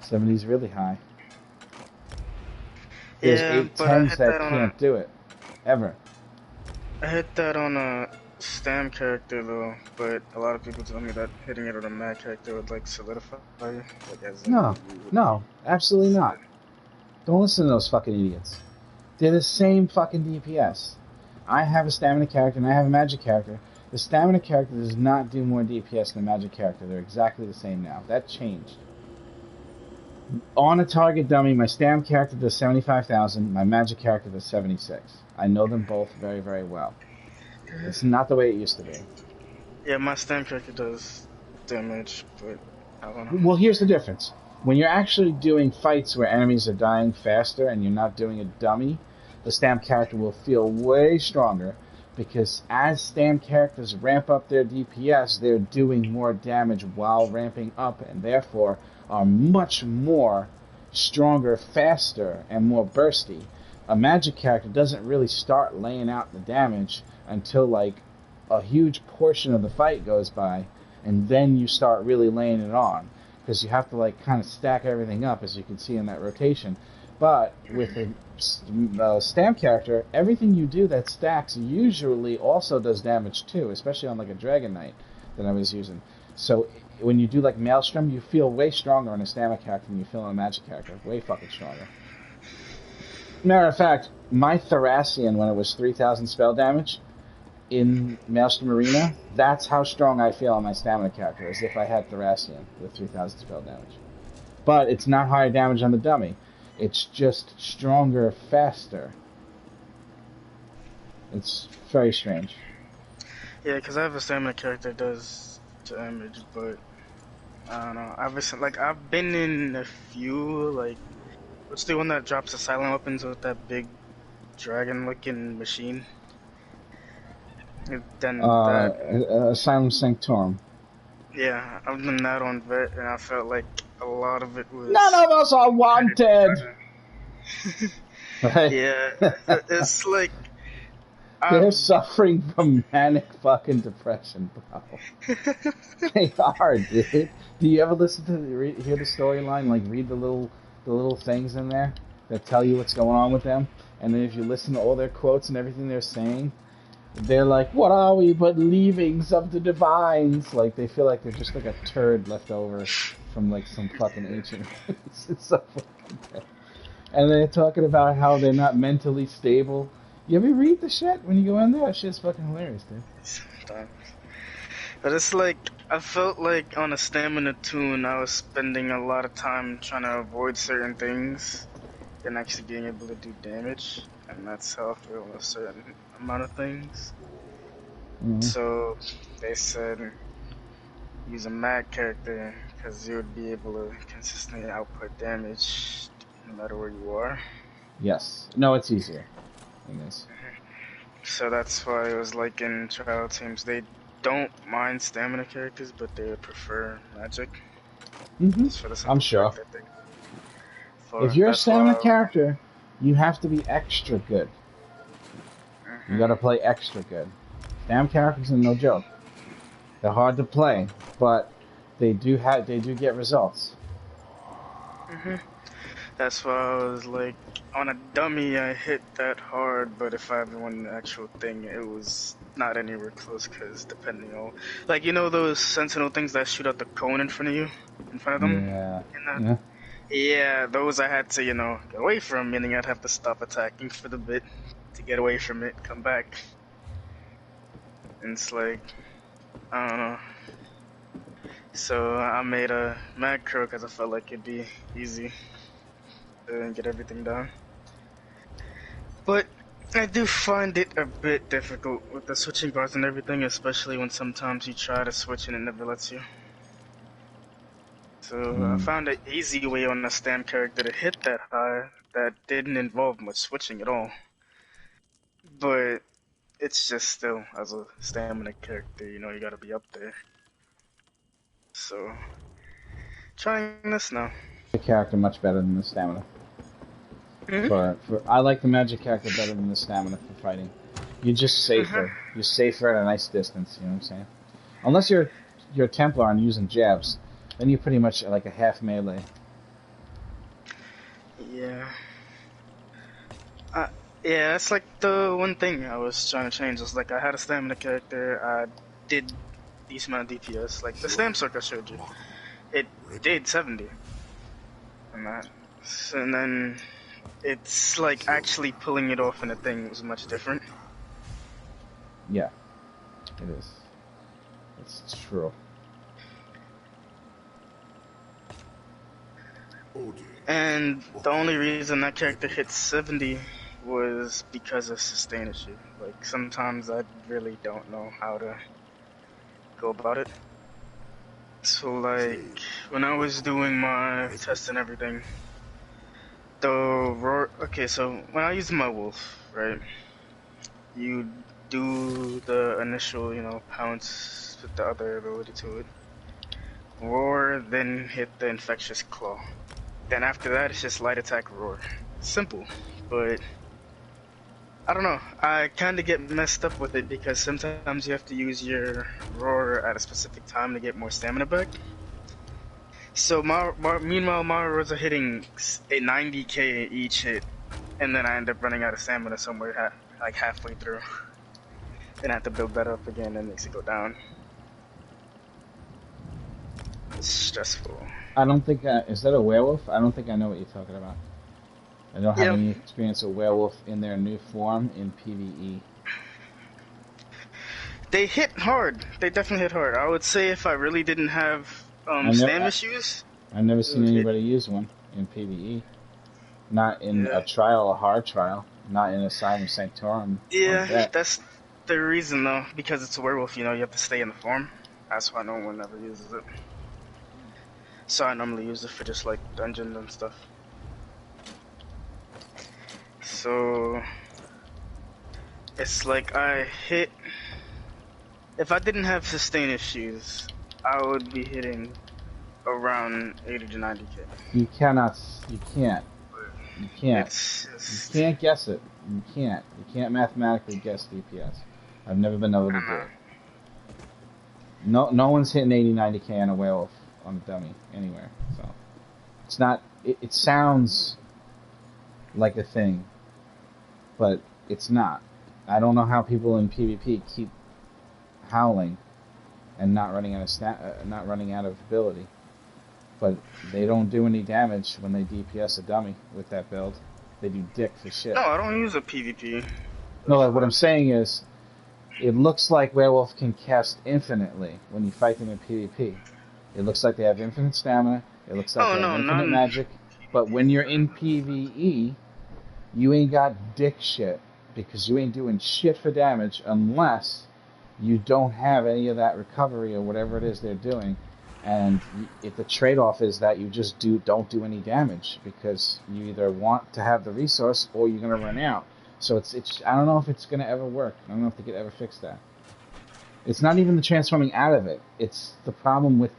70's really high. There's Yeah, but I 810s hit that that on can't do it. Ever. I hit that on a Stam character though, but a lot of people tell me that hitting it on a Mag character would like solidify you. Like, as in, No. you would- No. Absolutely not. Don't listen to those fucking idiots. They're the same fucking DPS. I have a stamina character and I have a magic character. The stamina character does not do more DPS than the magic character. They're exactly the same now. That changed. On a target dummy, my stam character does 75,000, my magic character does 76. I know them both very, very well. It's not the way it used to be. Yeah, my Stam character does damage, but I don't know. Well, here's the difference. When you're actually doing fights where enemies are dying faster and you're not doing a dummy, the stam character will feel way stronger because as stam characters ramp up their DPS, they're doing more damage while ramping up and therefore are much more stronger, faster, and more bursty. A magic character doesn't really start laying out the damage until like a huge portion of the fight goes by, and then you start really laying it on because you have to like kind of stack everything up, as you can see in that rotation. But with a stamp character, everything you do that stacks usually also does damage too, especially on like a Dragon Knight that I was using. So when you do like Maelstrom, you feel way stronger on a stamina character than you feel on a magic character. Way fucking stronger. Matter of fact, my Thracian, when it was 3,000 spell damage in Maelstrom Arena, that's how strong I feel on my stamina character, as if I had Thracian with 3,000 spell damage. But it's not higher damage on the dummy. It's just stronger, faster. It's very strange. Yeah, because I have a stamina character that does damage, but I don't know. I've been in a few, like, what's the one that drops the silent weapons with that big dragon-looking machine? Then Asylum Sanctorum. yeah, I've done that on Vet, and I felt like a lot of it was... None of us are wanted! Right? Yeah, it's like... They're suffering from manic fucking depression, bro. They are, dude. Do you ever listen to hear the storyline? Like read the little things in there that tell you what's going on with them, and then if you listen to all their quotes and everything they're saying, they're like, "What are we but leavings of the divines?" Like they feel like they're just like a turd left over from like some fucking ancient race. It's so fucking bad. And they're talking about how they're not mentally stable. You ever read the shit when you go in there? That shit's fucking hilarious, dude. Sometimes. But it's like, I felt like on a stamina tune, I was spending a lot of time trying to avoid certain things and actually being able to do damage. And that's how I feel on a certain amount of things. Mm-hmm. So, they said, use a mag character, because you would be able to consistently output damage no matter where you are. Yes. No, it's easier. So that's why it was like in trial teams, they don't mind stamina characters, but they would prefer magic. I'm sure. If you're a stamina character, you have to be extra good. You gotta play extra good. Stam characters are no joke. They're hard to play, but they do get results. That's why I was like, on a dummy I hit that hard, but if I won the actual thing, it was not anywhere close, because depending on, like, you know those sentinel things that shoot out the cone in front of you? In front of them? Yeah. Yeah, those I had to, get away from, meaning I'd have to stop attacking for the bit to get away from it, come back. And it's like, I don't know. So I made a macro because I felt like it'd be easy and get everything done. But I do find it a bit difficult with the switching bars and everything, especially when sometimes you try to switch and it never lets you. So I found an easy way on a stam character to hit that high that didn't involve much switching at all. But it's just still, as a stamina character, you gotta be up there. So, trying this now. The character much better than the stamina. I like the magic character better than the stamina for fighting. You're just safer. You're safer at a nice distance, you know what I'm saying? Unless you're a Templar and using jabs, then you're pretty much like a half melee. Yeah. Yeah, that's like the one thing I was trying to change. Was like I had a stamina character. I did decent amount of DPS. Like the stam circle I showed you, it did 70. And that, and then it's like actually pulling it off in a thing was much different. Yeah, it is. It's true. And the only reason that character hit 70 was because of sustain issue. Like sometimes I really don't know how to go about it. So like when I was doing my test and everything, the roar. Okay, so when I use my wolf, right? You do the initial, pounce with the other ability to it. Roar, then hit the infectious claw. Then after that, it's just light attack roar. Simple, but I don't know. I kind of get messed up with it because sometimes you have to use your roar at a specific time to get more stamina back. So meanwhile, my roars are hitting a 90k each hit, and then I end up running out of stamina somewhere like halfway through. Then I have to build that up again, and it makes it go down. It's stressful. I don't think is that a werewolf? I don't think I know what you're talking about. I don't have any experience with werewolf in their new form in PvE. They hit hard. They definitely hit hard. I would say if I really didn't have stam issues. I've never seen anybody use one in PvE. Not in a hard trial. Not in a Asylum Sanctorum. Yeah, that's the reason though. Because it's a werewolf, you have to stay in the form. That's why no one ever uses it. So I normally use it for just like dungeons and stuff. So it's like I hit. If I didn't have sustain issues, I would be hitting around 80 to 90k. You can't. You can't guess it. You can't mathematically guess DPS. I've never been able to do it. No one's hitting 80, 90k on a werewolf on a dummy anywhere. So it's not. It sounds like a thing, but it's not. I don't know how people in PvP keep howling and not running out of ability. But they don't do any damage when they DPS a dummy with that build. They do dick for shit. No, I don't use a PvP. No, like what I'm saying is, it looks like werewolf can cast infinitely when you fight them in PvP. It looks like they have infinite stamina. It looks like they have infinite magic. But when you're in PvE, you ain't got dick shit because you ain't doing shit for damage unless you don't have any of that recovery or whatever it is they're doing. And the trade-off is that you just don't do any damage because you either want to have the resource or you're going to run out. So it's I don't know if it's going to ever work. I don't know if they could ever fix that. It's not even the transforming out of it. It's the problem with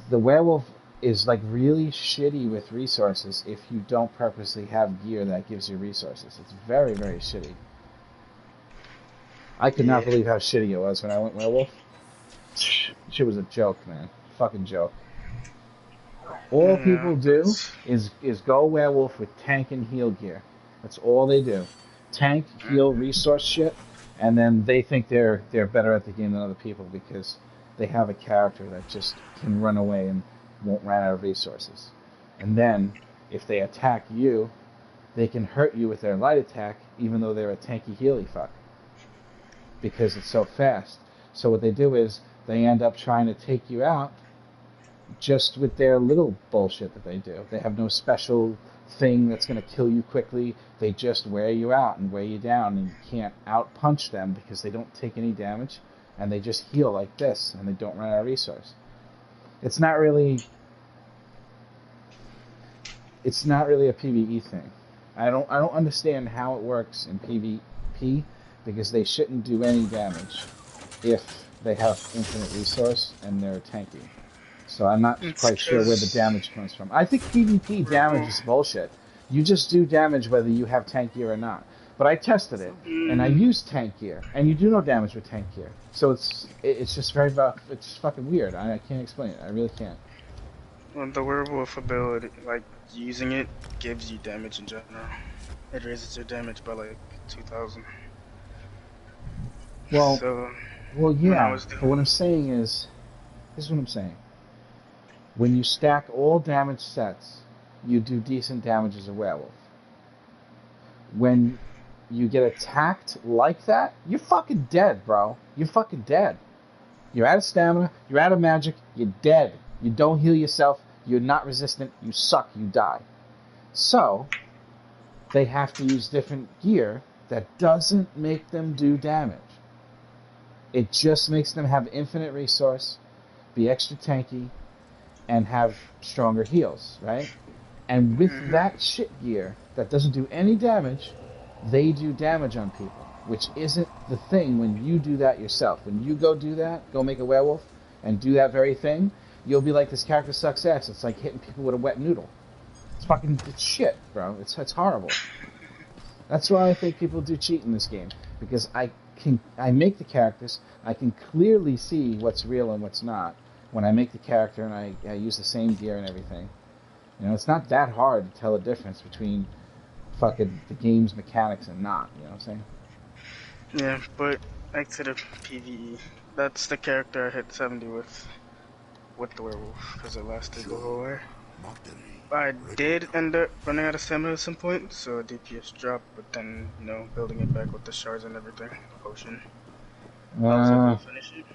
the werewolf is like really shitty with resources if you don't purposely have gear that gives you resources. It's very, very shitty. I could not believe how shitty it was when I went werewolf. Shit was a joke, man. Fucking joke. All people do is go werewolf with tank and heal gear. That's all they do. Tank, heal, resource shit, and then they think they're better at the game than other people because they have a character that just can run away and won't run out of resources. And then, if they attack you, they can hurt you with their light attack, even though they're a tanky healy fuck. Because it's so fast. So what they do is, they end up trying to take you out just with their little bullshit that they do. They have no special thing that's going to kill you quickly. They just wear you out and wear you down, and you can't out-punch them because they don't take any damage, and they just heal like this, and they don't run out of resource. It's not really a PvE thing. I don't understand how it works in PvP because they shouldn't do any damage if they have infinite resource and they're tanky. So I'm not quite sure where the damage comes from. I think PvP damage is bullshit. You just do damage whether you have tank gear or not. But I tested it, and I used tank gear, and you do no damage with tank gear. So it's just very rough. It's fucking weird. I can't explain it. I really can't. Well, the werewolf ability, like using it, gives you damage in general. It raises your damage by like 2,000. Well, so, yeah. But what I'm saying is, this is what I'm saying. When you stack all damage sets, you do decent damage as a werewolf. When you get attacked like that, you're fucking dead, bro. You're fucking dead. You're out of stamina, you're out of magic, you're dead. You don't heal yourself, you're not resistant, you suck, you die. So, they have to use different gear that doesn't make them do damage. It just makes them have infinite resource, be extra tanky, and have stronger heals, right? And with that shit gear that doesn't do any damage, they do damage on people, which isn't the thing when you do that yourself. When you go do that, go make a werewolf, and do that very thing, you'll be like, this character sucks ass. It's like hitting people with a wet noodle. It's shit, bro. It's horrible. That's why I think people do cheat in this game, because I make the characters, I can clearly see what's real and what's not when I make the character and I use the same gear and everything. You know, it's not that hard to tell the difference between fucking the game's mechanics and not, you know what I'm saying? Yeah, but back to the PvE. That's the character I hit 70 with the werewolf, because it lasted the whole way. I did end up running out of stamina at some point, so DPS dropped, but then, you know, building it back with the shards and everything, the potion, I was able to finish it.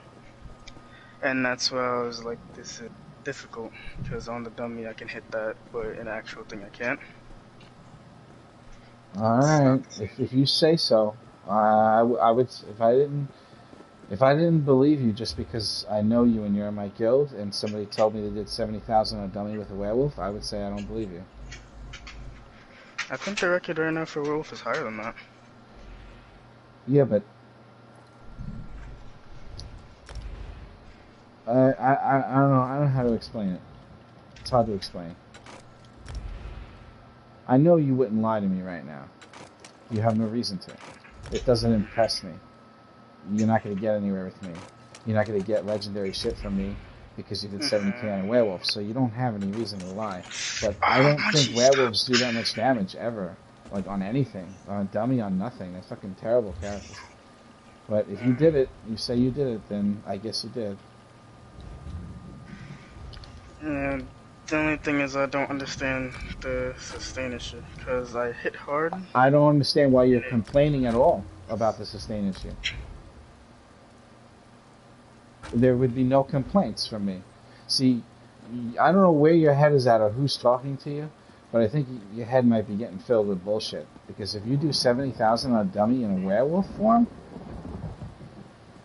And that's why I was like, this is difficult, because on the dummy I can hit that, but in the actual thing I can't. Alright, if you say so. I would, if I didn't believe you just because I know you and you're in my guild, and somebody told me they did 70,000 on a dummy with a werewolf, I would say I don't believe you. I think the record right now for werewolf is higher than that. Yeah, but I don't know. I don't know how to explain it. It's hard to explain. I know you wouldn't lie to me right now. You have no reason to. It doesn't impress me. You're not going to get anywhere with me. You're not going to get legendary shit from me because you did 70k on a werewolf, so you don't have any reason to lie. But I don't think werewolves do that much damage ever. Like, on anything. On a dummy, on nothing. They're fucking terrible characters. But if you did it, you say you did it, then I guess you did. And the only thing is I don't understand the sustain issue, because I hit hard. I don't understand why you're complaining at all about the sustain issue. There would be no complaints from me. See, I don't know where your head is at or who's talking to you, but I think your head might be getting filled with bullshit. Because if you do 70,000 on a dummy in a werewolf form,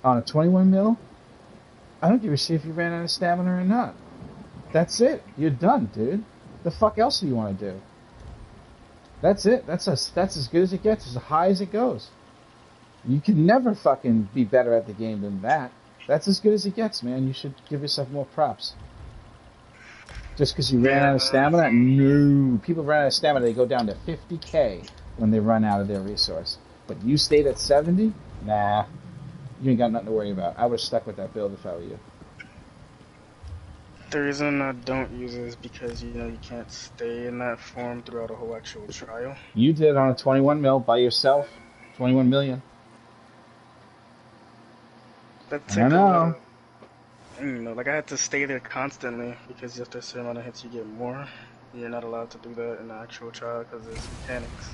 on a 21 mil, I don't give a shit if you ran out of stamina or not. That's it. You're done, dude. The fuck else do you want to do? That's it. That's as good as it gets, as high as it goes. You can never fucking be better at the game than that. That's as good as it gets, man. You should give yourself more props. Just because you ran out of stamina? No. People run out of stamina, they go down to 50k when they run out of their resource. But you stayed at 70? Nah. You ain't got nothing to worry about. I would have stuck with that build if I were you. The reason I don't use it is because, you know, you can't stay in that form throughout a whole actual trial. You did on a 21 mil by yourself. 21 million. That I don't know. You know, like I had to stay there constantly because after a certain amount of hits you get more. You're not allowed to do that in the actual trial because there's mechanics.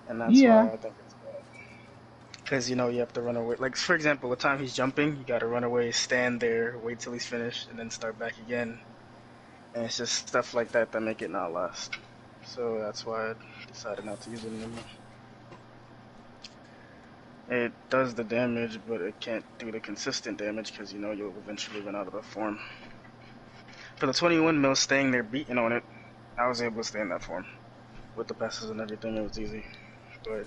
And that's why I think it's bad. Because, you know, you have to run away. Like, for example, the time he's jumping, you gotta run away, stand there, wait till he's finished, and then start back again. And it's just stuff like that that make it not last. So that's why I decided not to use it anymore. It does the damage, but it can't do the consistent damage because, you know, you'll eventually run out of the form. For the 21 mil staying there beating on it, I was able to stay in that form. With the passes and everything, it was easy. But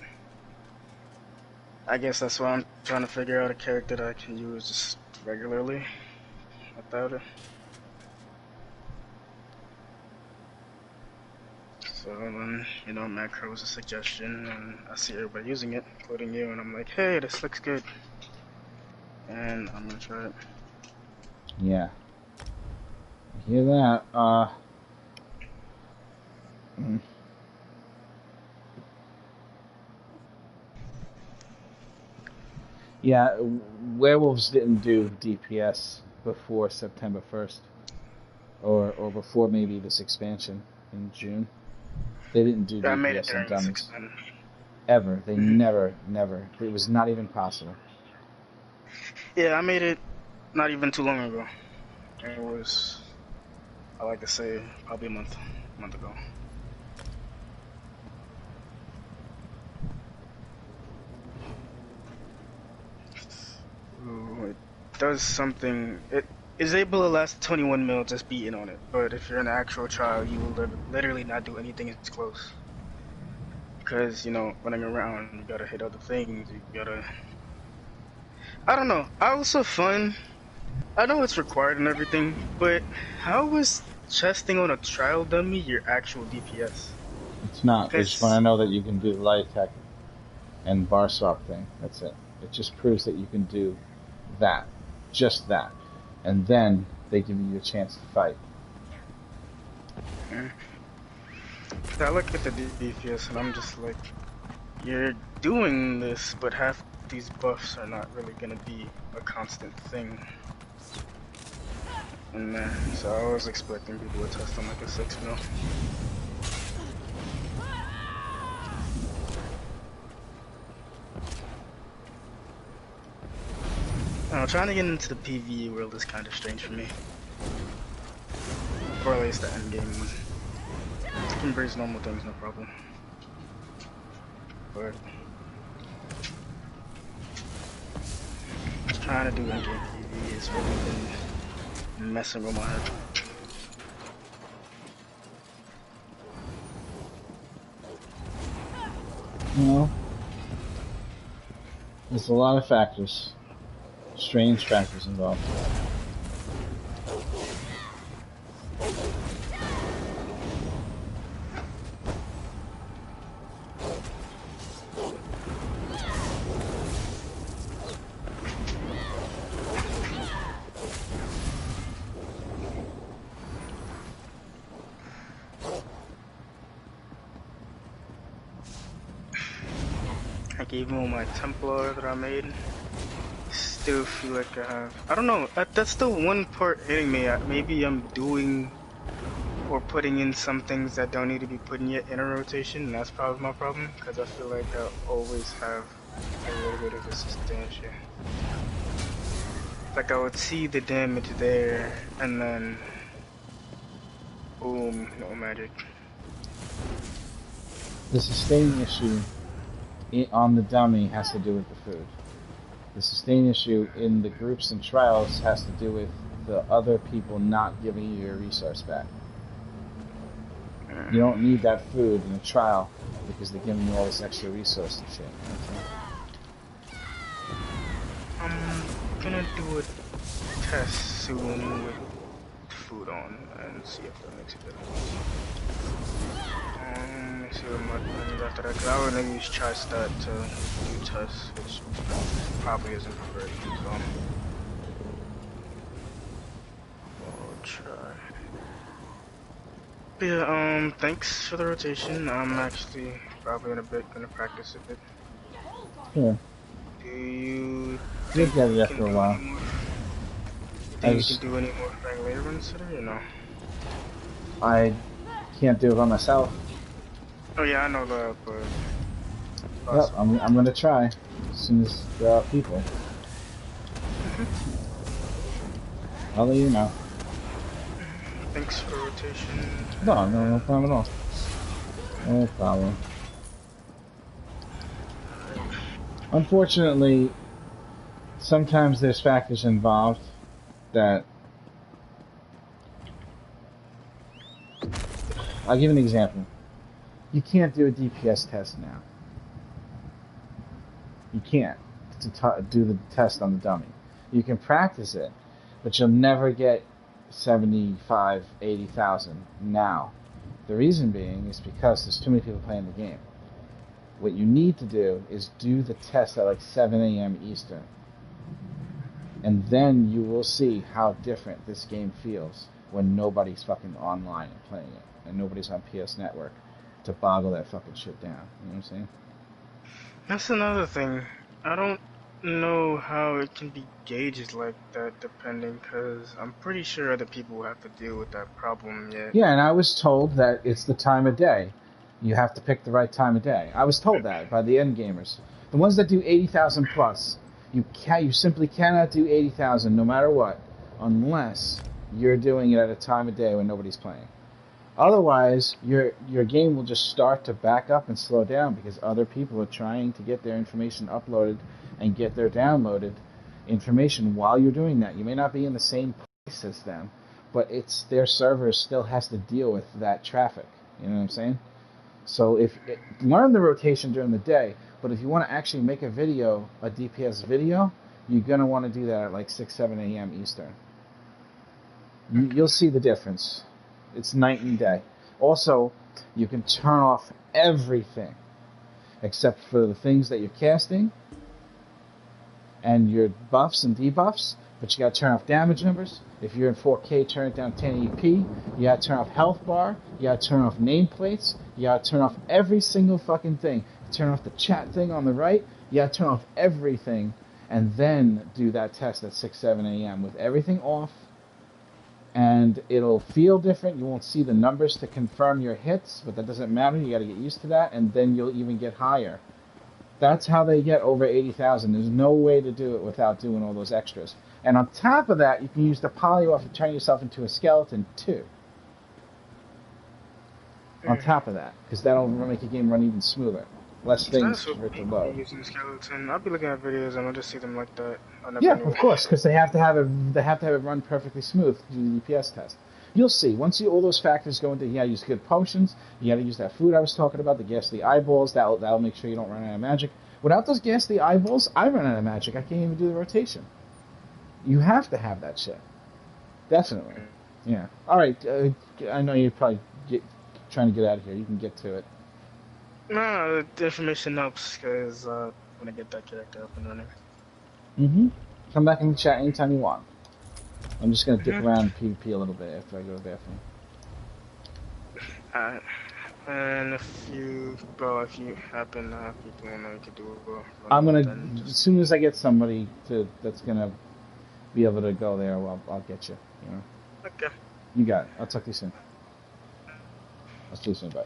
I guess that's why I'm trying to figure out a character that I can use just regularly without it. So then, you know, macro was a suggestion, and I see everybody using it, including you, and I'm like, hey, this looks good. And I'm gonna try it. Yeah. I hear that? Yeah, Werewolves didn't do DPS before September 1st. Or before maybe this expansion in June. They didn't do Yeah, I made it DPS on during this dummies. expansion. Ever. They never. It was not even possible. Yeah, I made it not even too long ago. It was, I like to say, probably a month ago. Ooh, it does something. It is able to last 21 mil just beating on it, but if you're an actual child, you will literally not do anything as close. Because, you know, running around, you gotta hit other things, you gotta... I don't know, how was so fun? I know it's required and everything, but how was chesting on a trial dummy your actual DPS? It's not. They just want to know that you can do the light attack and bar swap thing. That's it. It just proves that you can do that. Just that. And then they give you a chance to fight. I look at the DPS and I'm just like, you're doing this, but half these buffs are not really gonna be a constant thing. And so I was expecting people to test on like a 6 mil. Trying to get into the PvE world is kind of strange for me. Or at least the end game one. You can breeze normal things, no problem. But trying to do endgame PvE has really been messing with my head. Well, there's a lot of factors. Strange factors involved. I gave him all my Templar that I made. Still feel like I have... I don't know, that's the one part hitting me. Maybe I'm doing or putting in some things that don't need to be put in yet in a rotation, and that's probably my problem, because I feel like I always have a little bit of resistance here. Like I would see the damage there, and then boom, no magic. The sustain issue on the dummy has to do with the food. The sustain issue in the groups and trials has to do with the other people not giving you your resource back. You don't need that food in a trial because they're giving you all this extra resource and shit. Okay? I'm gonna do a test soon with food on and see if that makes it better. Let's see what my things after that, because I would use Tri-Stat to do tests, which probably isn't preferred, so we'll try. But yeah, thanks for the rotation. I'm actually probably in a bit gonna practice a bit. Yeah. Do you You'll think get it you after can a do while. any more? Think you can do any more Fang later runs today, or no? I can't do it by myself. Oh yeah, I know that, but... Yep, I'm gonna try as soon as there are people. I'll let you know. Thanks for the rotation. No problem at all. No problem. Unfortunately, sometimes there's factors involved that... I'll give an example. You can't do a DPS test now. You can't do the test on the dummy. You can practice it, but you'll never get 75, 80,000 now. The reason being is because there's too many people playing the game. What you need to do is do the test at like 7 a.m. Eastern. And then you will see how different this game feels when nobody's fucking online and playing it. And nobody's on PS Network to boggle that fucking shit down. You know what I'm saying? That's another thing. I don't know how it can be gauged like that, depending, because I'm pretty sure other people will have to deal with that problem yet. Yeah, and I was told that it's the time of day. You have to pick the right time of day. I was told that by the end gamers. The ones that do 80,000 plus, you simply cannot do 80,000 no matter what, unless you're doing it at a time of day when nobody's playing. Otherwise, your game will just start to back up and slow down because other people are trying to get their information uploaded and get their downloaded information while you're doing that. You may not be in the same place as them, but it's their server still has to deal with that traffic. You know what I'm saying? So learn the rotation during the day, but if you want to actually make a video, a DPS video, you're going to want to do that at like 6, 7 a.m. Eastern. You'll see the difference. It's night and day. Also, you can turn off everything except for the things that you're casting and your buffs and debuffs, but you got to turn off damage numbers. If you're in 4K, turn it down 1080p. You got to turn off health bar. You got to turn off nameplates. You got to turn off every single fucking thing. Turn off the chat thing on the right. You got to turn off everything and then do that test at 6, 7 a.m. with everything off. And it'll feel different. You won't see the numbers to confirm your hits, but that doesn't matter. You got to get used to that, and then you'll even get higher. That's how they get over 80,000. There's no way to do it without doing all those extras. And on top of that, you can use the polymorph to turn yourself into a skeleton too. On top of that, because that'll make your game run even smoother. Less things for it to load. Using skeleton. I'll be looking at videos and I'll just see them like that. Yeah, of course, because they have to have it run perfectly smooth to do the DPS test. You'll see once all those factors go into. You got to use good potions. You got to use that food I was talking about, the ghastly eyeballs. That'll make sure you don't run out of magic. Without those ghastly eyeballs, I run out of magic. I can't even do the rotation. You have to have that shit. Definitely. Yeah. All right. I know you're probably trying to get out of here. You can get to it. No, the information helps because when I get that character up and running. Mm-hmm. Come back in the chat anytime you want. I'm just gonna dip around PvP a little bit after I go to the bathroom. And if you happen to have people in there, you could do it. I'm gonna as soon as I get somebody that's gonna be able to go there, I'll get you. You know. Okay. You got it. I'll talk to you soon. I'll see you soon. Bye.